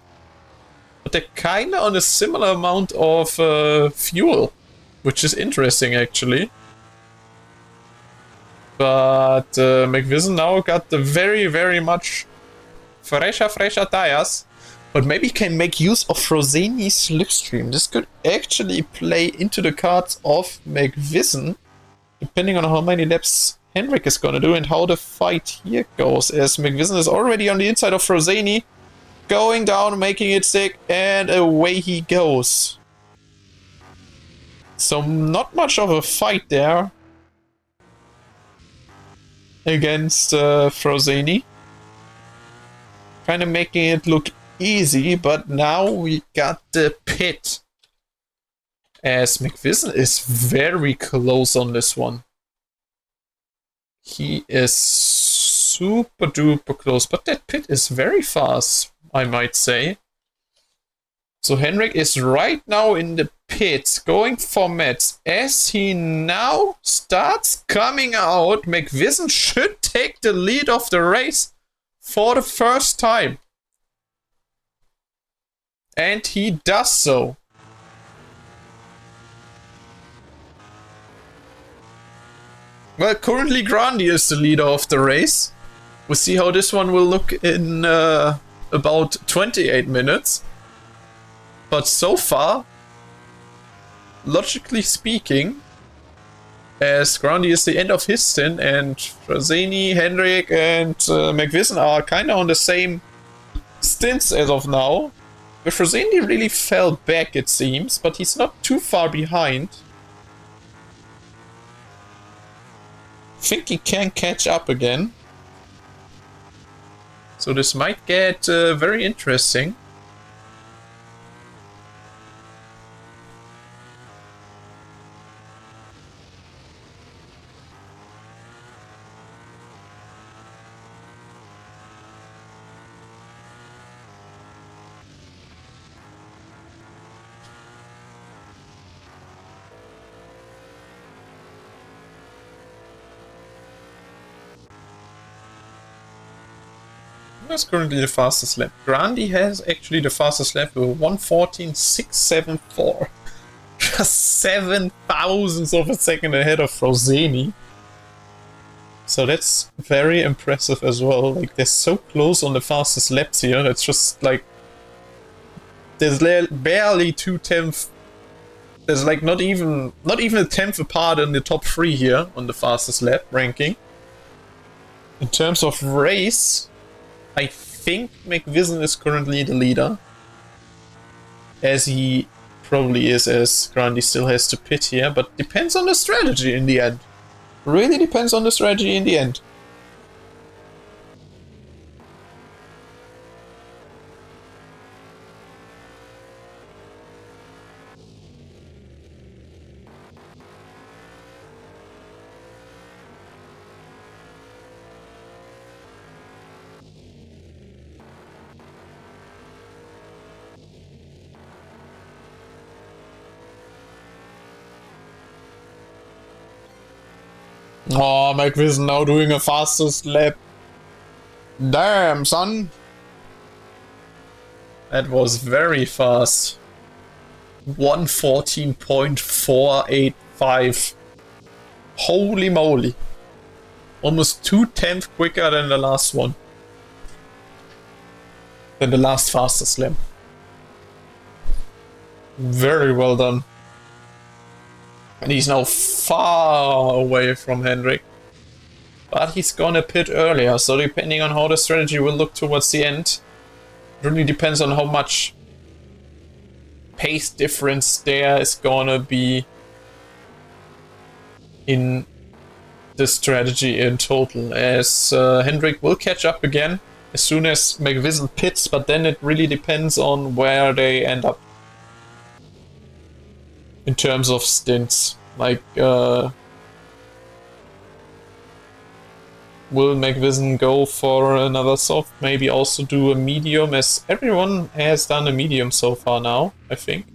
But they're kinda on a similar amount of fuel, which is interesting actually. But McVision now got the very, very much fresher tires. But maybe can make use of Frozeni's slipstream. This could actually play into the cards of McVision, depending on how many laps Hendrik is gonna do and how the fight here goes. As McVision is already on the inside of Frozeni, going down, making it sick, and away he goes. So not much of a fight there against Frozeni. Kind of making it look easy, but now we got the pit. As McVision is very close on this one. He is super duper close, but that pit is very fast, I might say. So Henrik is right now in the pits, going for mats. As he now starts coming out, McVision should take the lead of the race for the first time. And he does so. Well, currently Grandi is the leader of the race. We'll see how this one will look in about 28 minutes. But so far, logically speaking, as Grandi is the end of his stint and Frozeni, Hendrik and McVision are kind of on the same stints as of now. But Frozeni really fell back, it seems, but he's not too far behind. Think he can catch up again. So this might get very interesting. That's currently the fastest lap. Grandi has actually the fastest lap with 1:14.674. Just 7 thousandths of a second ahead of Frozeni. So that's very impressive as well. Like, they're so close on the fastest laps here. It's just like there's barely 2/10. There's like not even a tenth apart in the top 3 here on the fastest lap ranking. In terms of race, I think McVision is currently the leader, as he probably is, as Grandi still has to pit here, but depends on the strategy in the end. Really depends on the strategy in the end. Oh, McVision now doing a fastest lap. Damn, son. That was very fast. 1:14.485. Holy moly. Almost 2/10 quicker than the last one. Than the last fastest lap. Very well done. And he's now far away from Hendrik. But he's gonna pit earlier, so depending on how the strategy will look towards the end, it really depends on how much pace difference there is gonna be in the strategy in total, as Hendrik will catch up again as soon as McVision pits, but then it really depends on where they end up in terms of stints. Like, will McVision go for another soft, maybe also do a medium, as everyone has done a medium so far now, I think.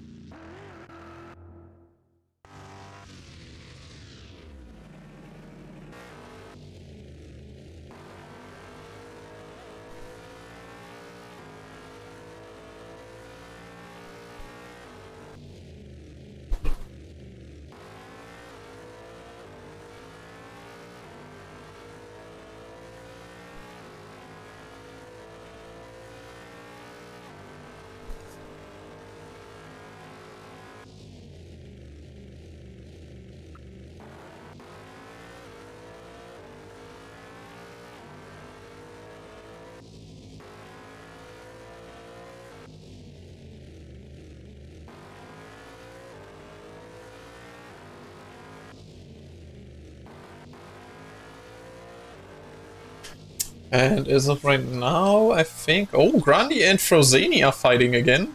And as of right now, I think... Oh, Grandi and Frozeni are fighting again.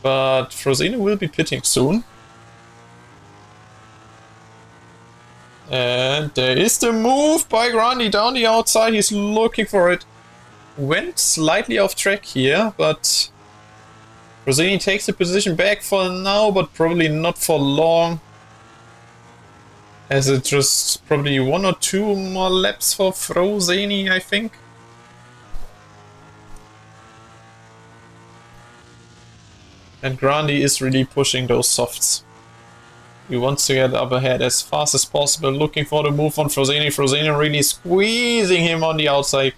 But Frozeni will be pitting soon. And there is the move by Grandi down the outside. He's looking for it. Went slightly off track here, but Frozeni takes the position back for now, but probably not for long. As it's just probably 1 or 2 more laps for Frozeni, I think. And Grandi is really pushing those softs. He wants to get up ahead as fast as possible, looking for the move on Frozeni. Frozeni really squeezing him on the outside.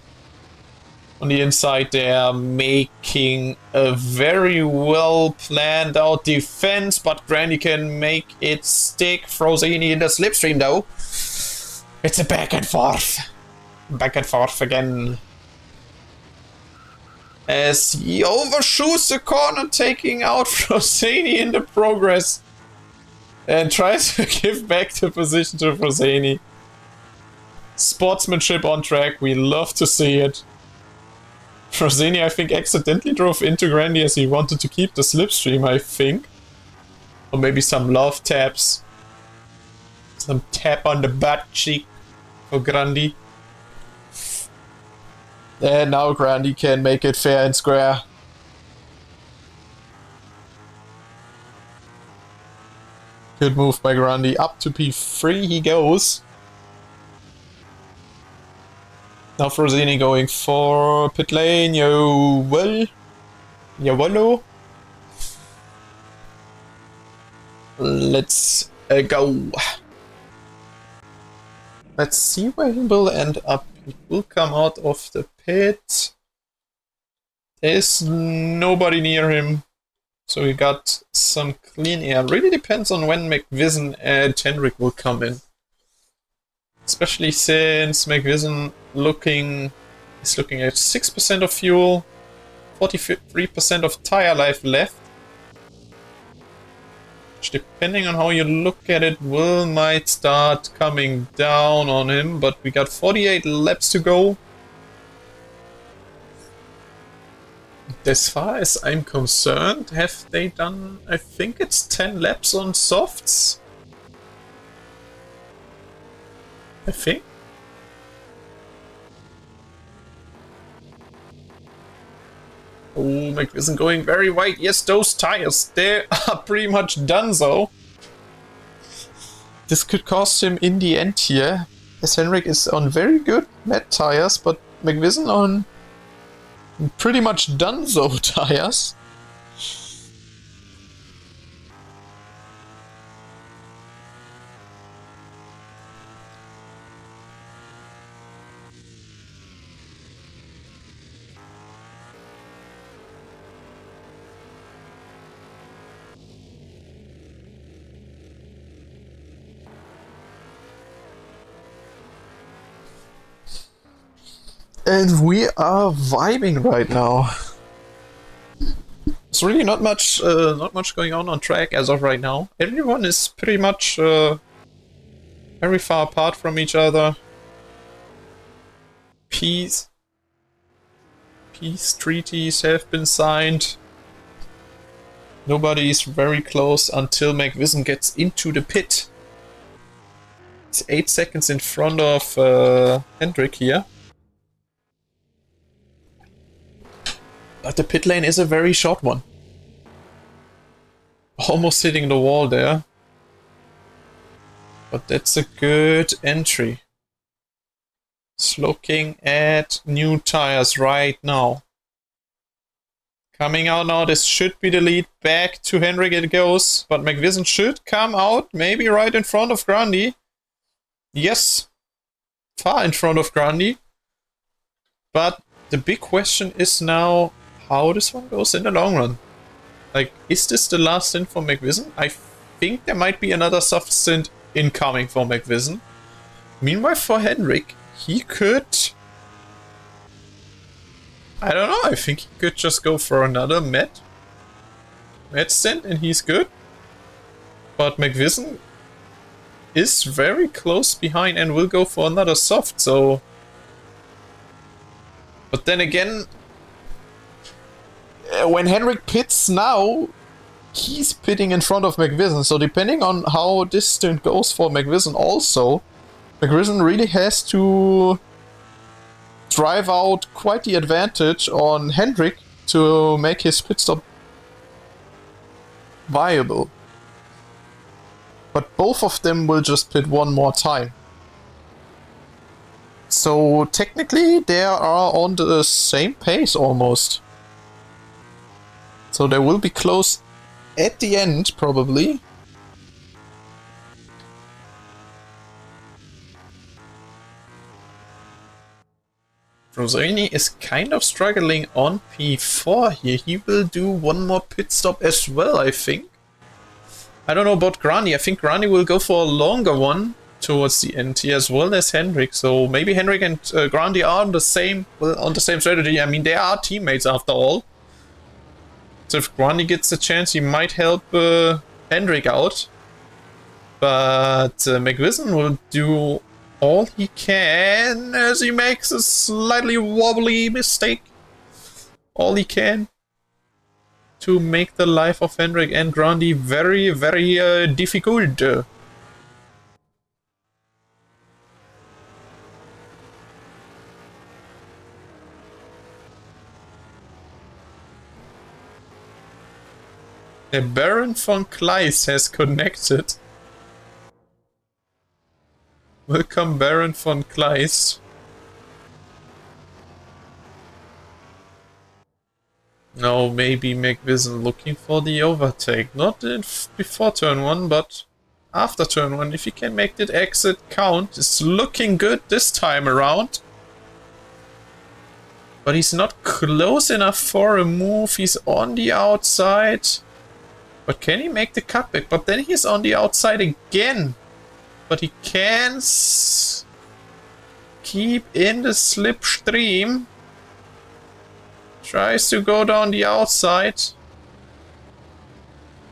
On the inside there, making a very well planned out defense, but Grandi can make it stick. Frozeni in the slipstream though. It's a back and forth. Back and forth again. As he overshoots the corner, taking out Frozeni in the progress. And tries to give back the position to Frozeni. Sportsmanship on track, we love to see it. Frozeni, I think, accidentally drove into Grandi as he wanted to keep the slipstream, I think. Or maybe some love taps. Some tap on the butt cheek for Grandi. And now Grandi can make it fair and square. Good move by Grandi. Up to P3 he goes. Now Frozeni going for pit lane. Yowello. Let's go. Let's see where he will end up. He will come out of the pit. There's nobody near him. So we got some clean air. Really depends on when McVision and Hendrik will come in. Especially since McVision is looking at 6% of fuel, 43% of tire life left. Which, depending on how you look at it, might start coming down on him. But we got 48 laps to go. As far as I'm concerned, have they done... I think it's 10 laps on softs. I think. Oh, McVision going very wide. Yes, those tires, they are pretty much done so. This could cost him in the end here. As Hendrik is on very good matte tires, but McVision on pretty much done so tires. And we are vibing right now. There's really not much going on track as of right now. Everyone is pretty much very far apart from each other. Peace treaties have been signed. Nobody is very close until McVision gets into the pit. He's 8 seconds in front of Hendrik here. But the pit lane is a very short one. Almost hitting the wall there. But that's a good entry. It's looking at new tires right now. Coming out now, this should be the lead. Back to Hendrik it goes. But McVision should come out, maybe right in front of Grandi. Yes, far in front of Grandi. But the big question is now how this one goes in the long run. Like, is this the last stint for McVision? I think there might be another soft stint incoming for McVision. Meanwhile, for Hendrik, he could... I don't know, I think he could just go for another med stint and he's good. But McVision is very close behind and will go for another soft, so... But then again, when Hendrik pits now, he's pitting in front of McVision, so depending on how this stint goes for McVision also, McVision really has to drive out quite the advantage on Hendrik to make his pit stop viable. But both of them will just pit one more time. So technically they are on the same pace almost. So they will be close at the end probably. Rosani is kind of struggling on P4 here. He will do one more pit stop as well, I think. I don't know about Grandi. I think Grandi will go for a longer one towards the end here as well as Hendrik. So maybe Hendrik and Grandi are on the same strategy. I mean, they are teammates after all. So if Grandi gets a chance, he might help Hendrik out. But McVision will do all he can as he makes a slightly wobbly mistake. All he can to make the life of Hendrik and Grandi very, very difficult. The Baron von Kleist has connected. Welcome, Baron von Kleist. Now maybe McVision looking for the overtake. Not before turn 1, but after turn 1. If he can make that exit count, it's looking good this time around. But he's not close enough for a move. He's on the outside. But can he make the cutback? But then he's on the outside again. But he can keep in the slipstream. Tries to go down the outside.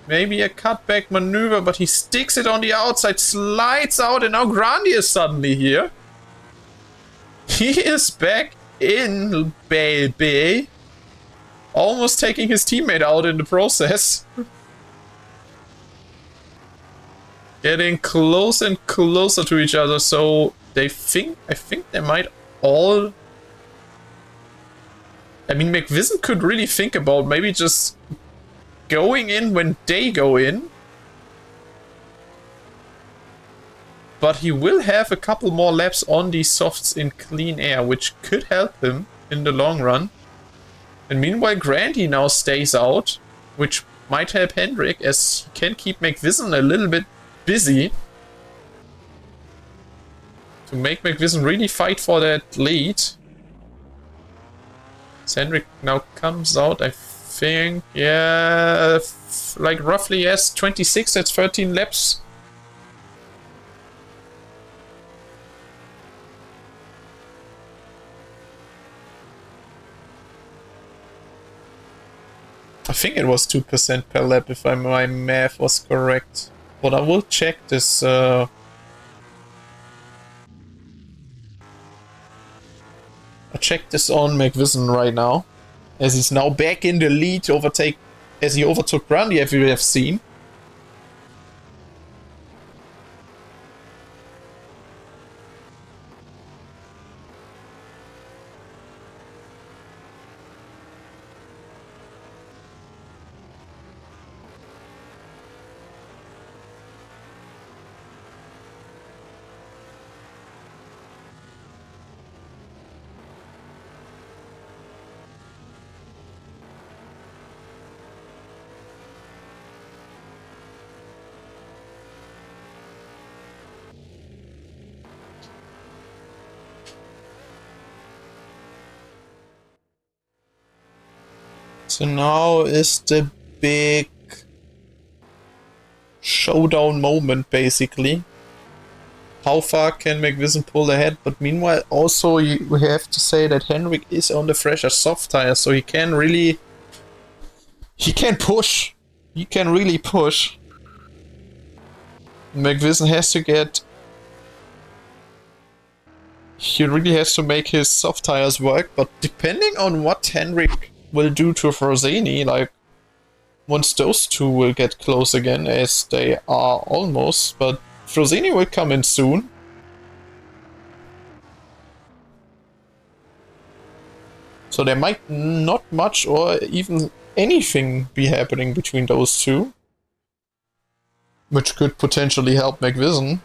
Maybe a cutback maneuver, but he sticks it on the outside, slides out, and now Grandi is suddenly here. He is back in, baby. Almost taking his teammate out in the process. Getting closer and closer to each other, so I think they might all... I mean, McVision could really think about maybe just going in when they go in. But he will have a couple more laps on these softs in clean air, which could help him in the long run. And meanwhile, Grandi now stays out, which might help Hendrik, as he can keep McVision a little bit busy. To make McVision really fight for that lead. Hendrik now comes out, I think, yeah, like roughly, yes, 26, that's 13 laps. I think it was 2% per lap if my math was correct. But I will check this. I check this on McVision right now, as he's now back in the lead to overtake, as he overtook Grundy, as we have seen. So now is the big showdown moment, basically. How far can McVision pull ahead? But meanwhile, also we have to say that Henrik is on the fresher soft tire, so he can really... He can push. He can really push. McVision has to get... He really has to make his soft tires work, but depending on what Henrik will do to Frosini, like, once those two will get close again, as they are almost, but Frosini will come in soon. So there might not much or even anything be happening between those two, which could potentially help McVision.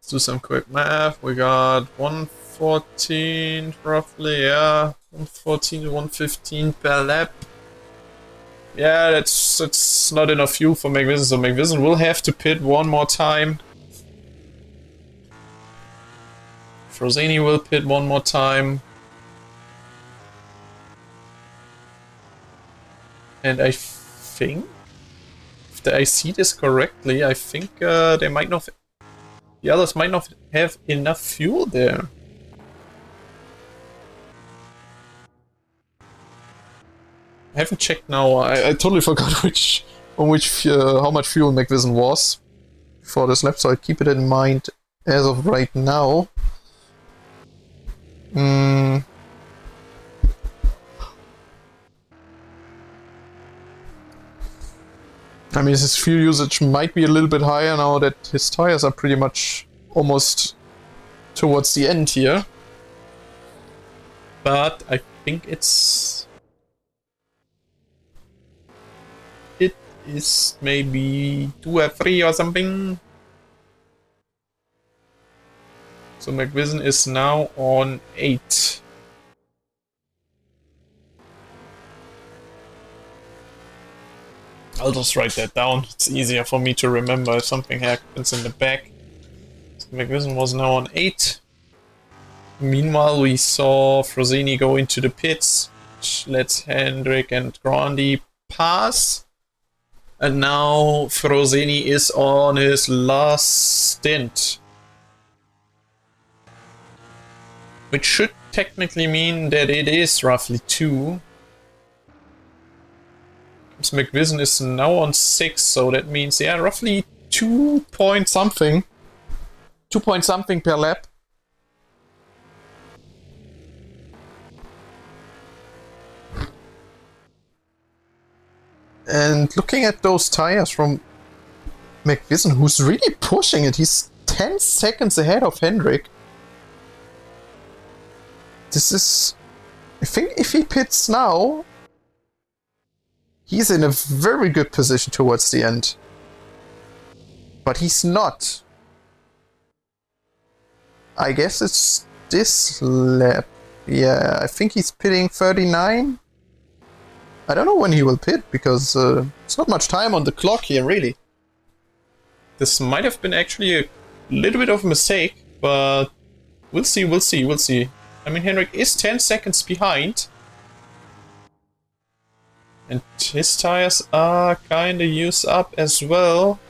Do some quick math. We got 114 roughly, yeah, 114 to 115 per lap. Yeah, that's not enough fuel for McVision, so McVision will have to pit one more time. Frosini will pit one more time. And I think, if I see this correctly, I think they might not... The others might not have enough fuel there. I haven't checked now. I totally forgot how much fuel McVision was for this lap, so I keep it in mind as of right now. I mean, his fuel usage might be a little bit higher now that his tires are pretty much almost towards the end here. But I think it is maybe 2F3 or something. So McVision is now on 8. I'll just write that down. It's easier for me to remember if something happens in the back. So McVision was now on 8. Meanwhile, we saw Frosini go into the pits, which lets Hendrik and Grundy pass. And now Frosini is on his last stint. Which should technically mean that it is roughly 2. McVision is now on 6, so that means, yeah, roughly 2 point something. 2 point something per lap. And looking at those tires from McVision, who's really pushing it, he's 10 seconds ahead of Hendrik. This is... I think if he pits now, he's in a very good position towards the end. But he's not. I guess it's this lap. Yeah, I think he's pitting 39. I don't know when he will pit, because it's not much time on the clock here, really. This might have been actually a little bit of a mistake, but we'll see, we'll see, we'll see. I mean, Henrik is 10 seconds behind. And his tires are kinda used up as well.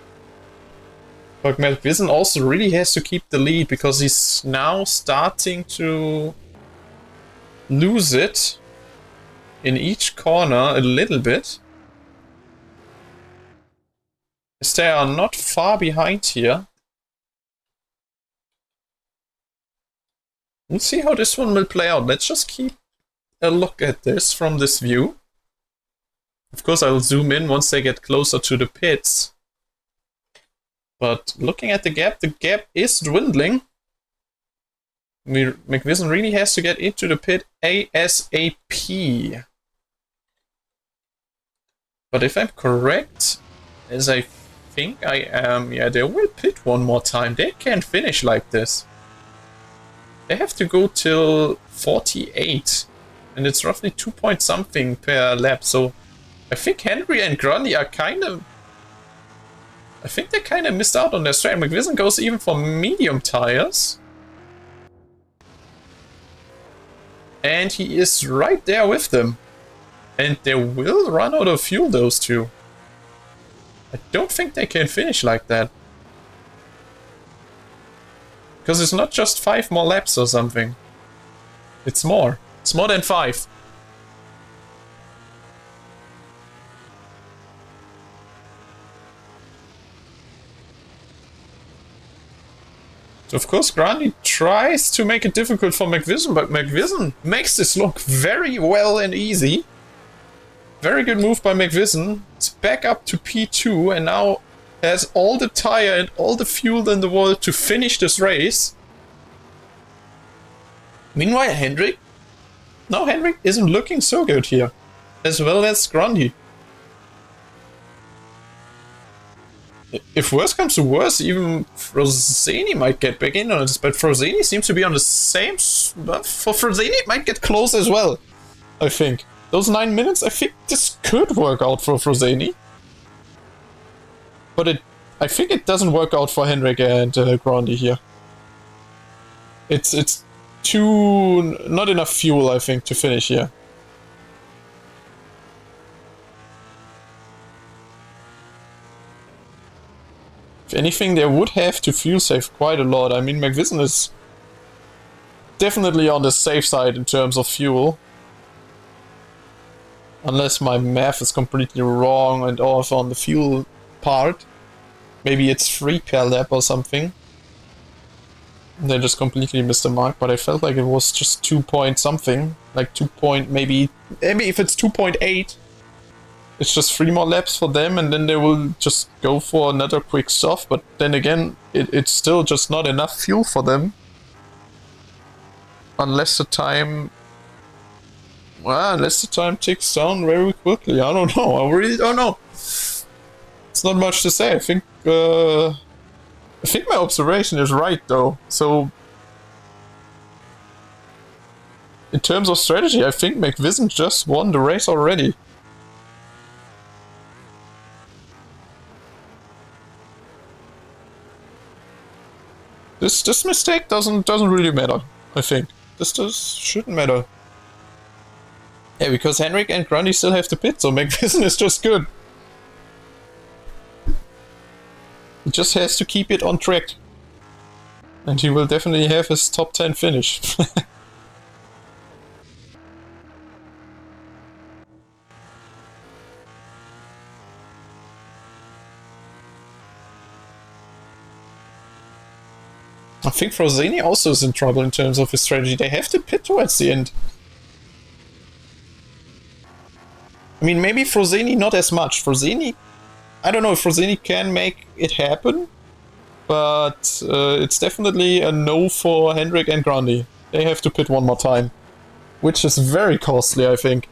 But McVision also really has to keep the lead because he's now starting to lose it in each corner a little bit. As they are not far behind here. We'll see how this one will play out. Let's just keep a look at this from this view. Of course, I'll zoom in once they get closer to the pits. But looking at the gap is dwindling. McVision really has to get into the pit ASAP. But if I'm correct, as I think I am, yeah, they will pit one more time. They can't finish like this. They have to go till 48. And it's roughly 2 point something per lap. So I think Henry and Grundy are kind of... I think they kind of missed out on their strat. McVision goes even for medium tires. And he is right there with them. And they will run out of fuel, those two. I don't think they can finish like that. Because it's not just 5 more laps or something. It's more. It's more than 5. So of course Grundy tries to make it difficult for McVision, but McVision makes this look very well and easy. Very good move by McVision. It's back up to P2 and now has all the tire and all the fuel in the world to finish this race. Meanwhile, Hendrick isn't looking so good here. As well as Grundy. If worse comes to worse, even Froseni might get back in on this, but Froseni seems to be on the same... For Froseni it might get close as well, I think. Those 9 minutes, I think this could work out for Froseni. But I think it doesn't work out for Hendrick and Grundy here. It's too... not enough fuel, I think, to finish here. If anything, they would have to fuel save quite a lot. I mean, McVision is definitely on the safe side in terms of fuel. Unless my math is completely wrong and off on the fuel part. Maybe it's 3 per lap or something. They just completely missed the mark, but I felt like it was just 2 point something. Like 2 point, maybe if it's 2.8. It's just 3 more laps for them and then they will just go for another quick stop. But then again, it's still just not enough fuel for them. Unless the time... well, unless the time ticks down very quickly. I don't know. I really don't know. It's not much to say. I think my observation is right though. So in terms of strategy, I think McVision just won the race already. This mistake doesn't really matter, I think. This shouldn't matter. Yeah, because Henrik and Grundy still have to pit, so McVision is just good. He just has to keep it on track. And he will definitely have his top 10 finish. I think Froseni also is in trouble in terms of his strategy. They have to pit towards the end. I mean, maybe Froseni not as much. Froseni, I don't know if Froseni can make it happen, but it's definitely a no for Hendrick and Grundy. They have to pit one more time, which is very costly, I think.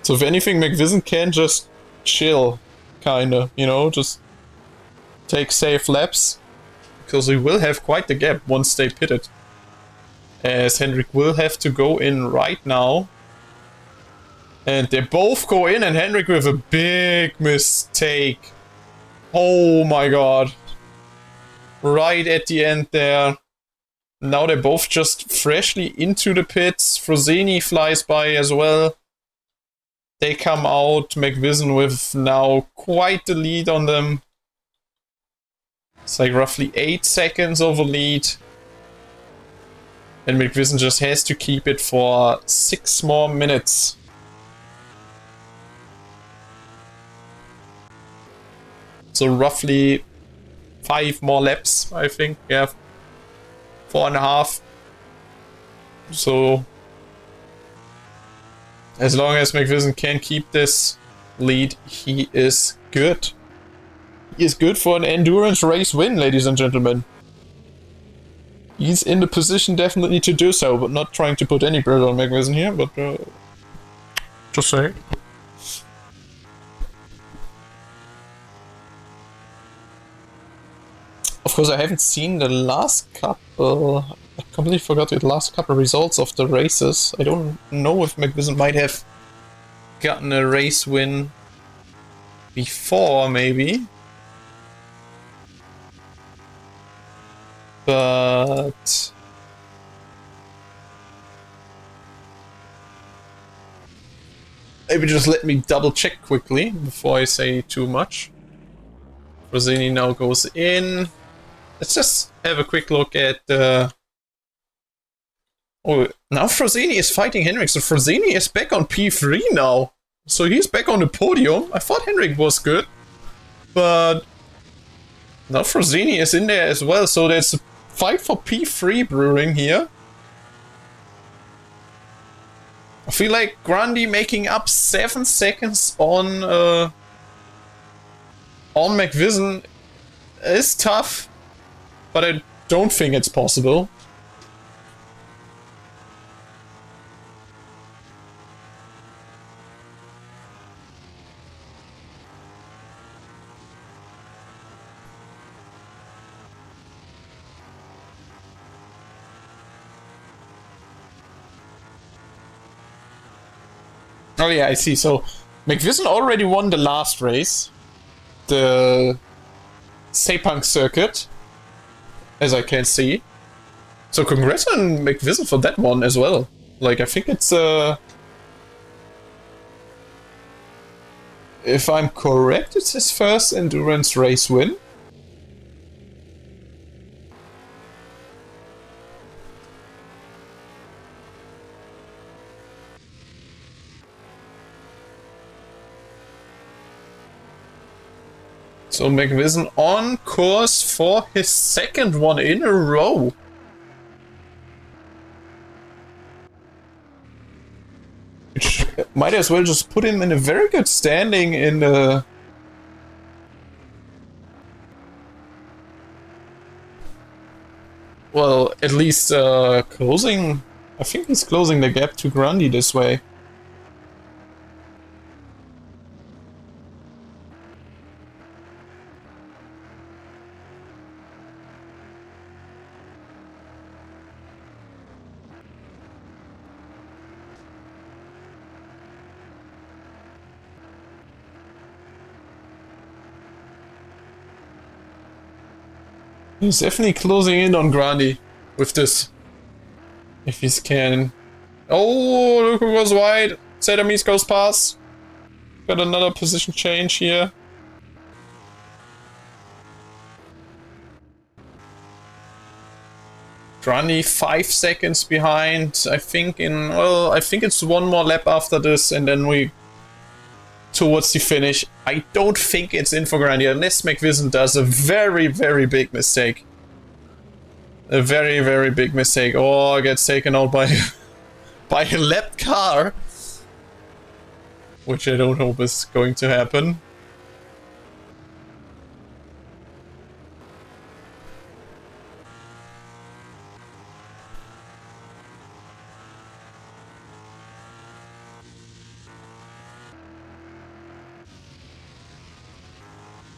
So if anything, McVision can just chill, kinda, you know, just take safe laps, because we will have quite the gap once they pit it. As Hendrick will have to go in right now. And they both go in, and Hendrick with a big mistake. Oh my god. Right at the end there. Now they're both just freshly into the pits. Froseni flies by as well. They come out, McVision with now quite the lead on them. It's like roughly 8 seconds of a lead. And McVision just has to keep it for 6 more minutes. So roughly 5 more laps, I think. Yeah, 4.5. So as long as McVision can keep this lead, he is good. He is good for an endurance race win, ladies and gentlemen. He's in the position definitely to do so, but not trying to put any pressure on McVision here, but just saying. Of course, I haven't seen the last couple. I completely forgot the last couple results of the races. I don't know if McVision might have gotten a race win before, maybe. But maybe just let me double check quickly before I say too much. Rosini now goes in. Let's just have a quick look at oh, now Frosini is fighting Henrik, so Frosini is back on P3 now. So he's back on the podium. I thought Henrik was good, but now Frosini is in there as well, so there's a fight for P3 brewing here. I feel like Grundy making up 7 seconds on McVision is tough, but I don't think it's possible. Oh yeah, I see. So McVision already won the last race, the Sepang circuit, as I can see. So congrats on McVision for that one as well. Like, I think it's if I'm correct, it's his first endurance race win. So McVision on course for his second one in a row. Which might as well just put him in a very good standing in the... Well, at least closing... I think he's closing the gap to Grundy this way. He's definitely closing in on Grundy with this. If he's can. Oh, look who goes wide. Sedamis goes past. Got another position change here. Grundy 5 seconds behind. I think I think it's one more lap after this and then we towards the finish. I don't think it's in for Grundy unless McVision does a very, very big mistake. A very, very big mistake. Or gets taken out by by a lapped car. Which I don't hope is going to happen.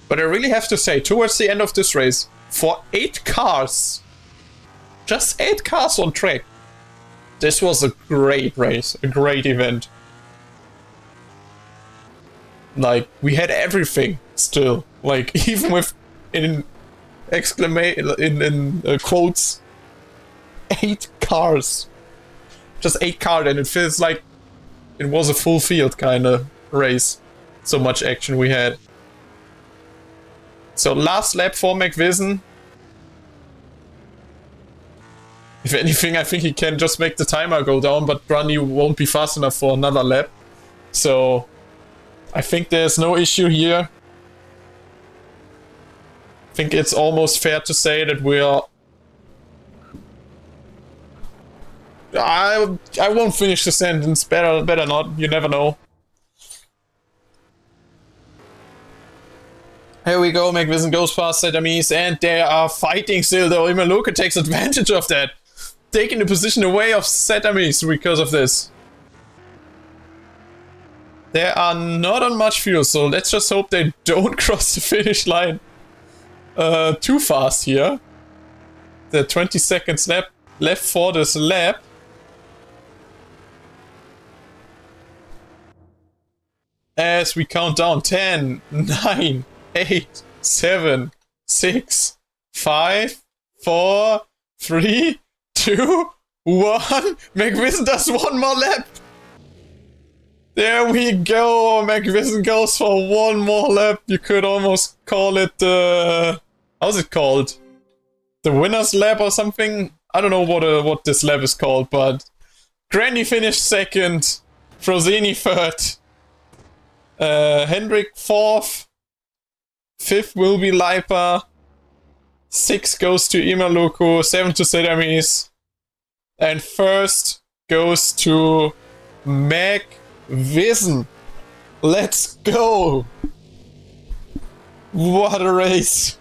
But I really have to say, towards the end of this race, for 8 cars, just 8 cars on track, this was a great race, a great event. Like, we had everything still. Like, even with, in quotes, 8 cars. Just 8 cars, and it feels like It was a full field kind of race. So much action we had. So last lap for McVision. If anything, I think he can just make the timer go down, but Grundy won't be fast enough for another lap. So I think there's no issue here. I think it's almost fair to say that we are... I won't finish the sentence. Better not. You never know. Here we go. McVision goes past Setamis, and they are fighting still, though. Imaluka takes advantage of that, taking the position away of Setamis because of this. They are not on much fuel, so let's just hope they don't cross the finish line too fast here. There are 20 seconds left for this lap. As we count down 10, 9, 8, 7, 6, 5, 4, 3, 2, 1. McVision does one more lap. There we go. McVision goes for one more lap. You could almost call it how's it called? The winner's lap or something? I don't know what this lap is called, but Granny finished second, Frosini third, Hendrik fourth, fifth will be Leipa, 6 goes to Imaluku, 7 to Sedamis, and first goes to McVision. Let's go! What a race!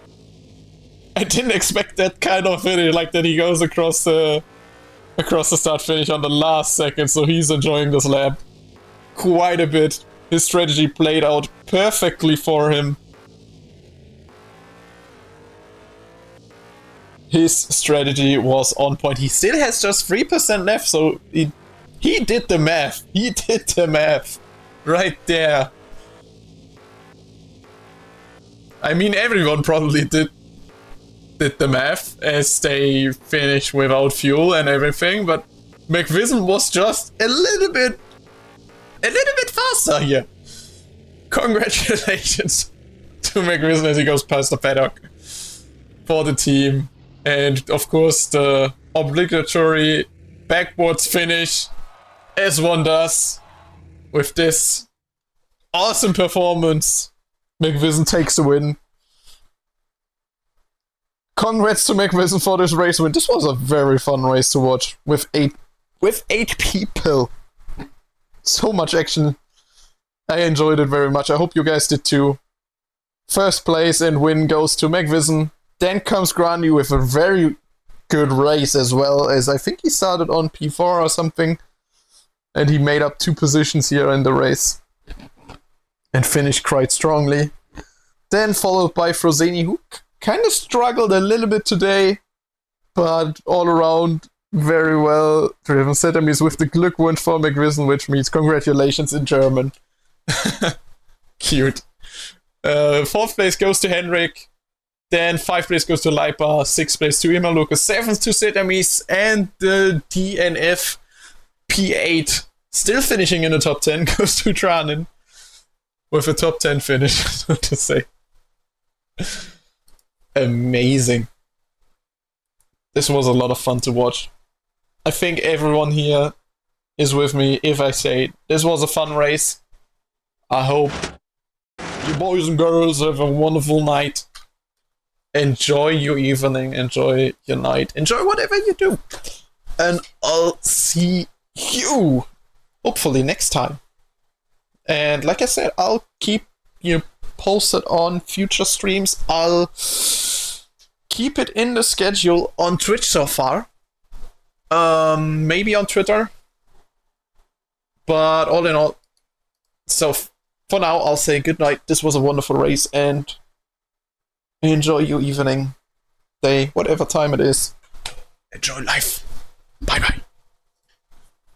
I didn't expect that kind of finish, like that he goes across the start finish on the last second, so he's enjoying this lap quite a bit. His strategy played out perfectly for him. His strategy was on point. He still has just 3% left, so he did the math. He did the math. Right there. I mean, everyone probably did the math as they finished without fuel and everything, but McVision was just a little bit faster here. Congratulations to McVision as he goes past the paddock for the team. And of course the obligatory backwards finish, as one does with this awesome performance. McVision takes the win. Congrats to McVision for this race win. This was a very fun race to watch with eight people. So much action. I enjoyed it very much. I hope you guys did too. First place and win goes to McVision. Then comes Grundy with a very good race as well, as I think he started on P4 or something. And he made up 2 positions here in the race. And finished quite strongly. Then followed by Frosini, who kind of struggled a little bit today, but all around very well driven. Setamis with the Glückwunsch for McVision, which means congratulations in German. Cute. 4th place goes to Henrik. Then 5th place goes to Leipa. 6th place to Imaluka. 7th to Setamis. And the DNF P8 still finishing in the top 10 goes to Tranin. With a top 10 finish, so to say. Amazing. This was a lot of fun to watch. I think everyone here is with me if I say this was a fun race. I hope you boys and girls have a wonderful night. Enjoy your evening, enjoy your night, enjoy whatever you do. And I'll see you hopefully next time. And like I said, I'll keep you posted on future streams. I'll keep it in the schedule on Twitch so far. Maybe on Twitter. But all in all, so for now, I'll say good night. This was a wonderful race, and enjoy your evening, day, whatever time it is. Enjoy life. Bye bye.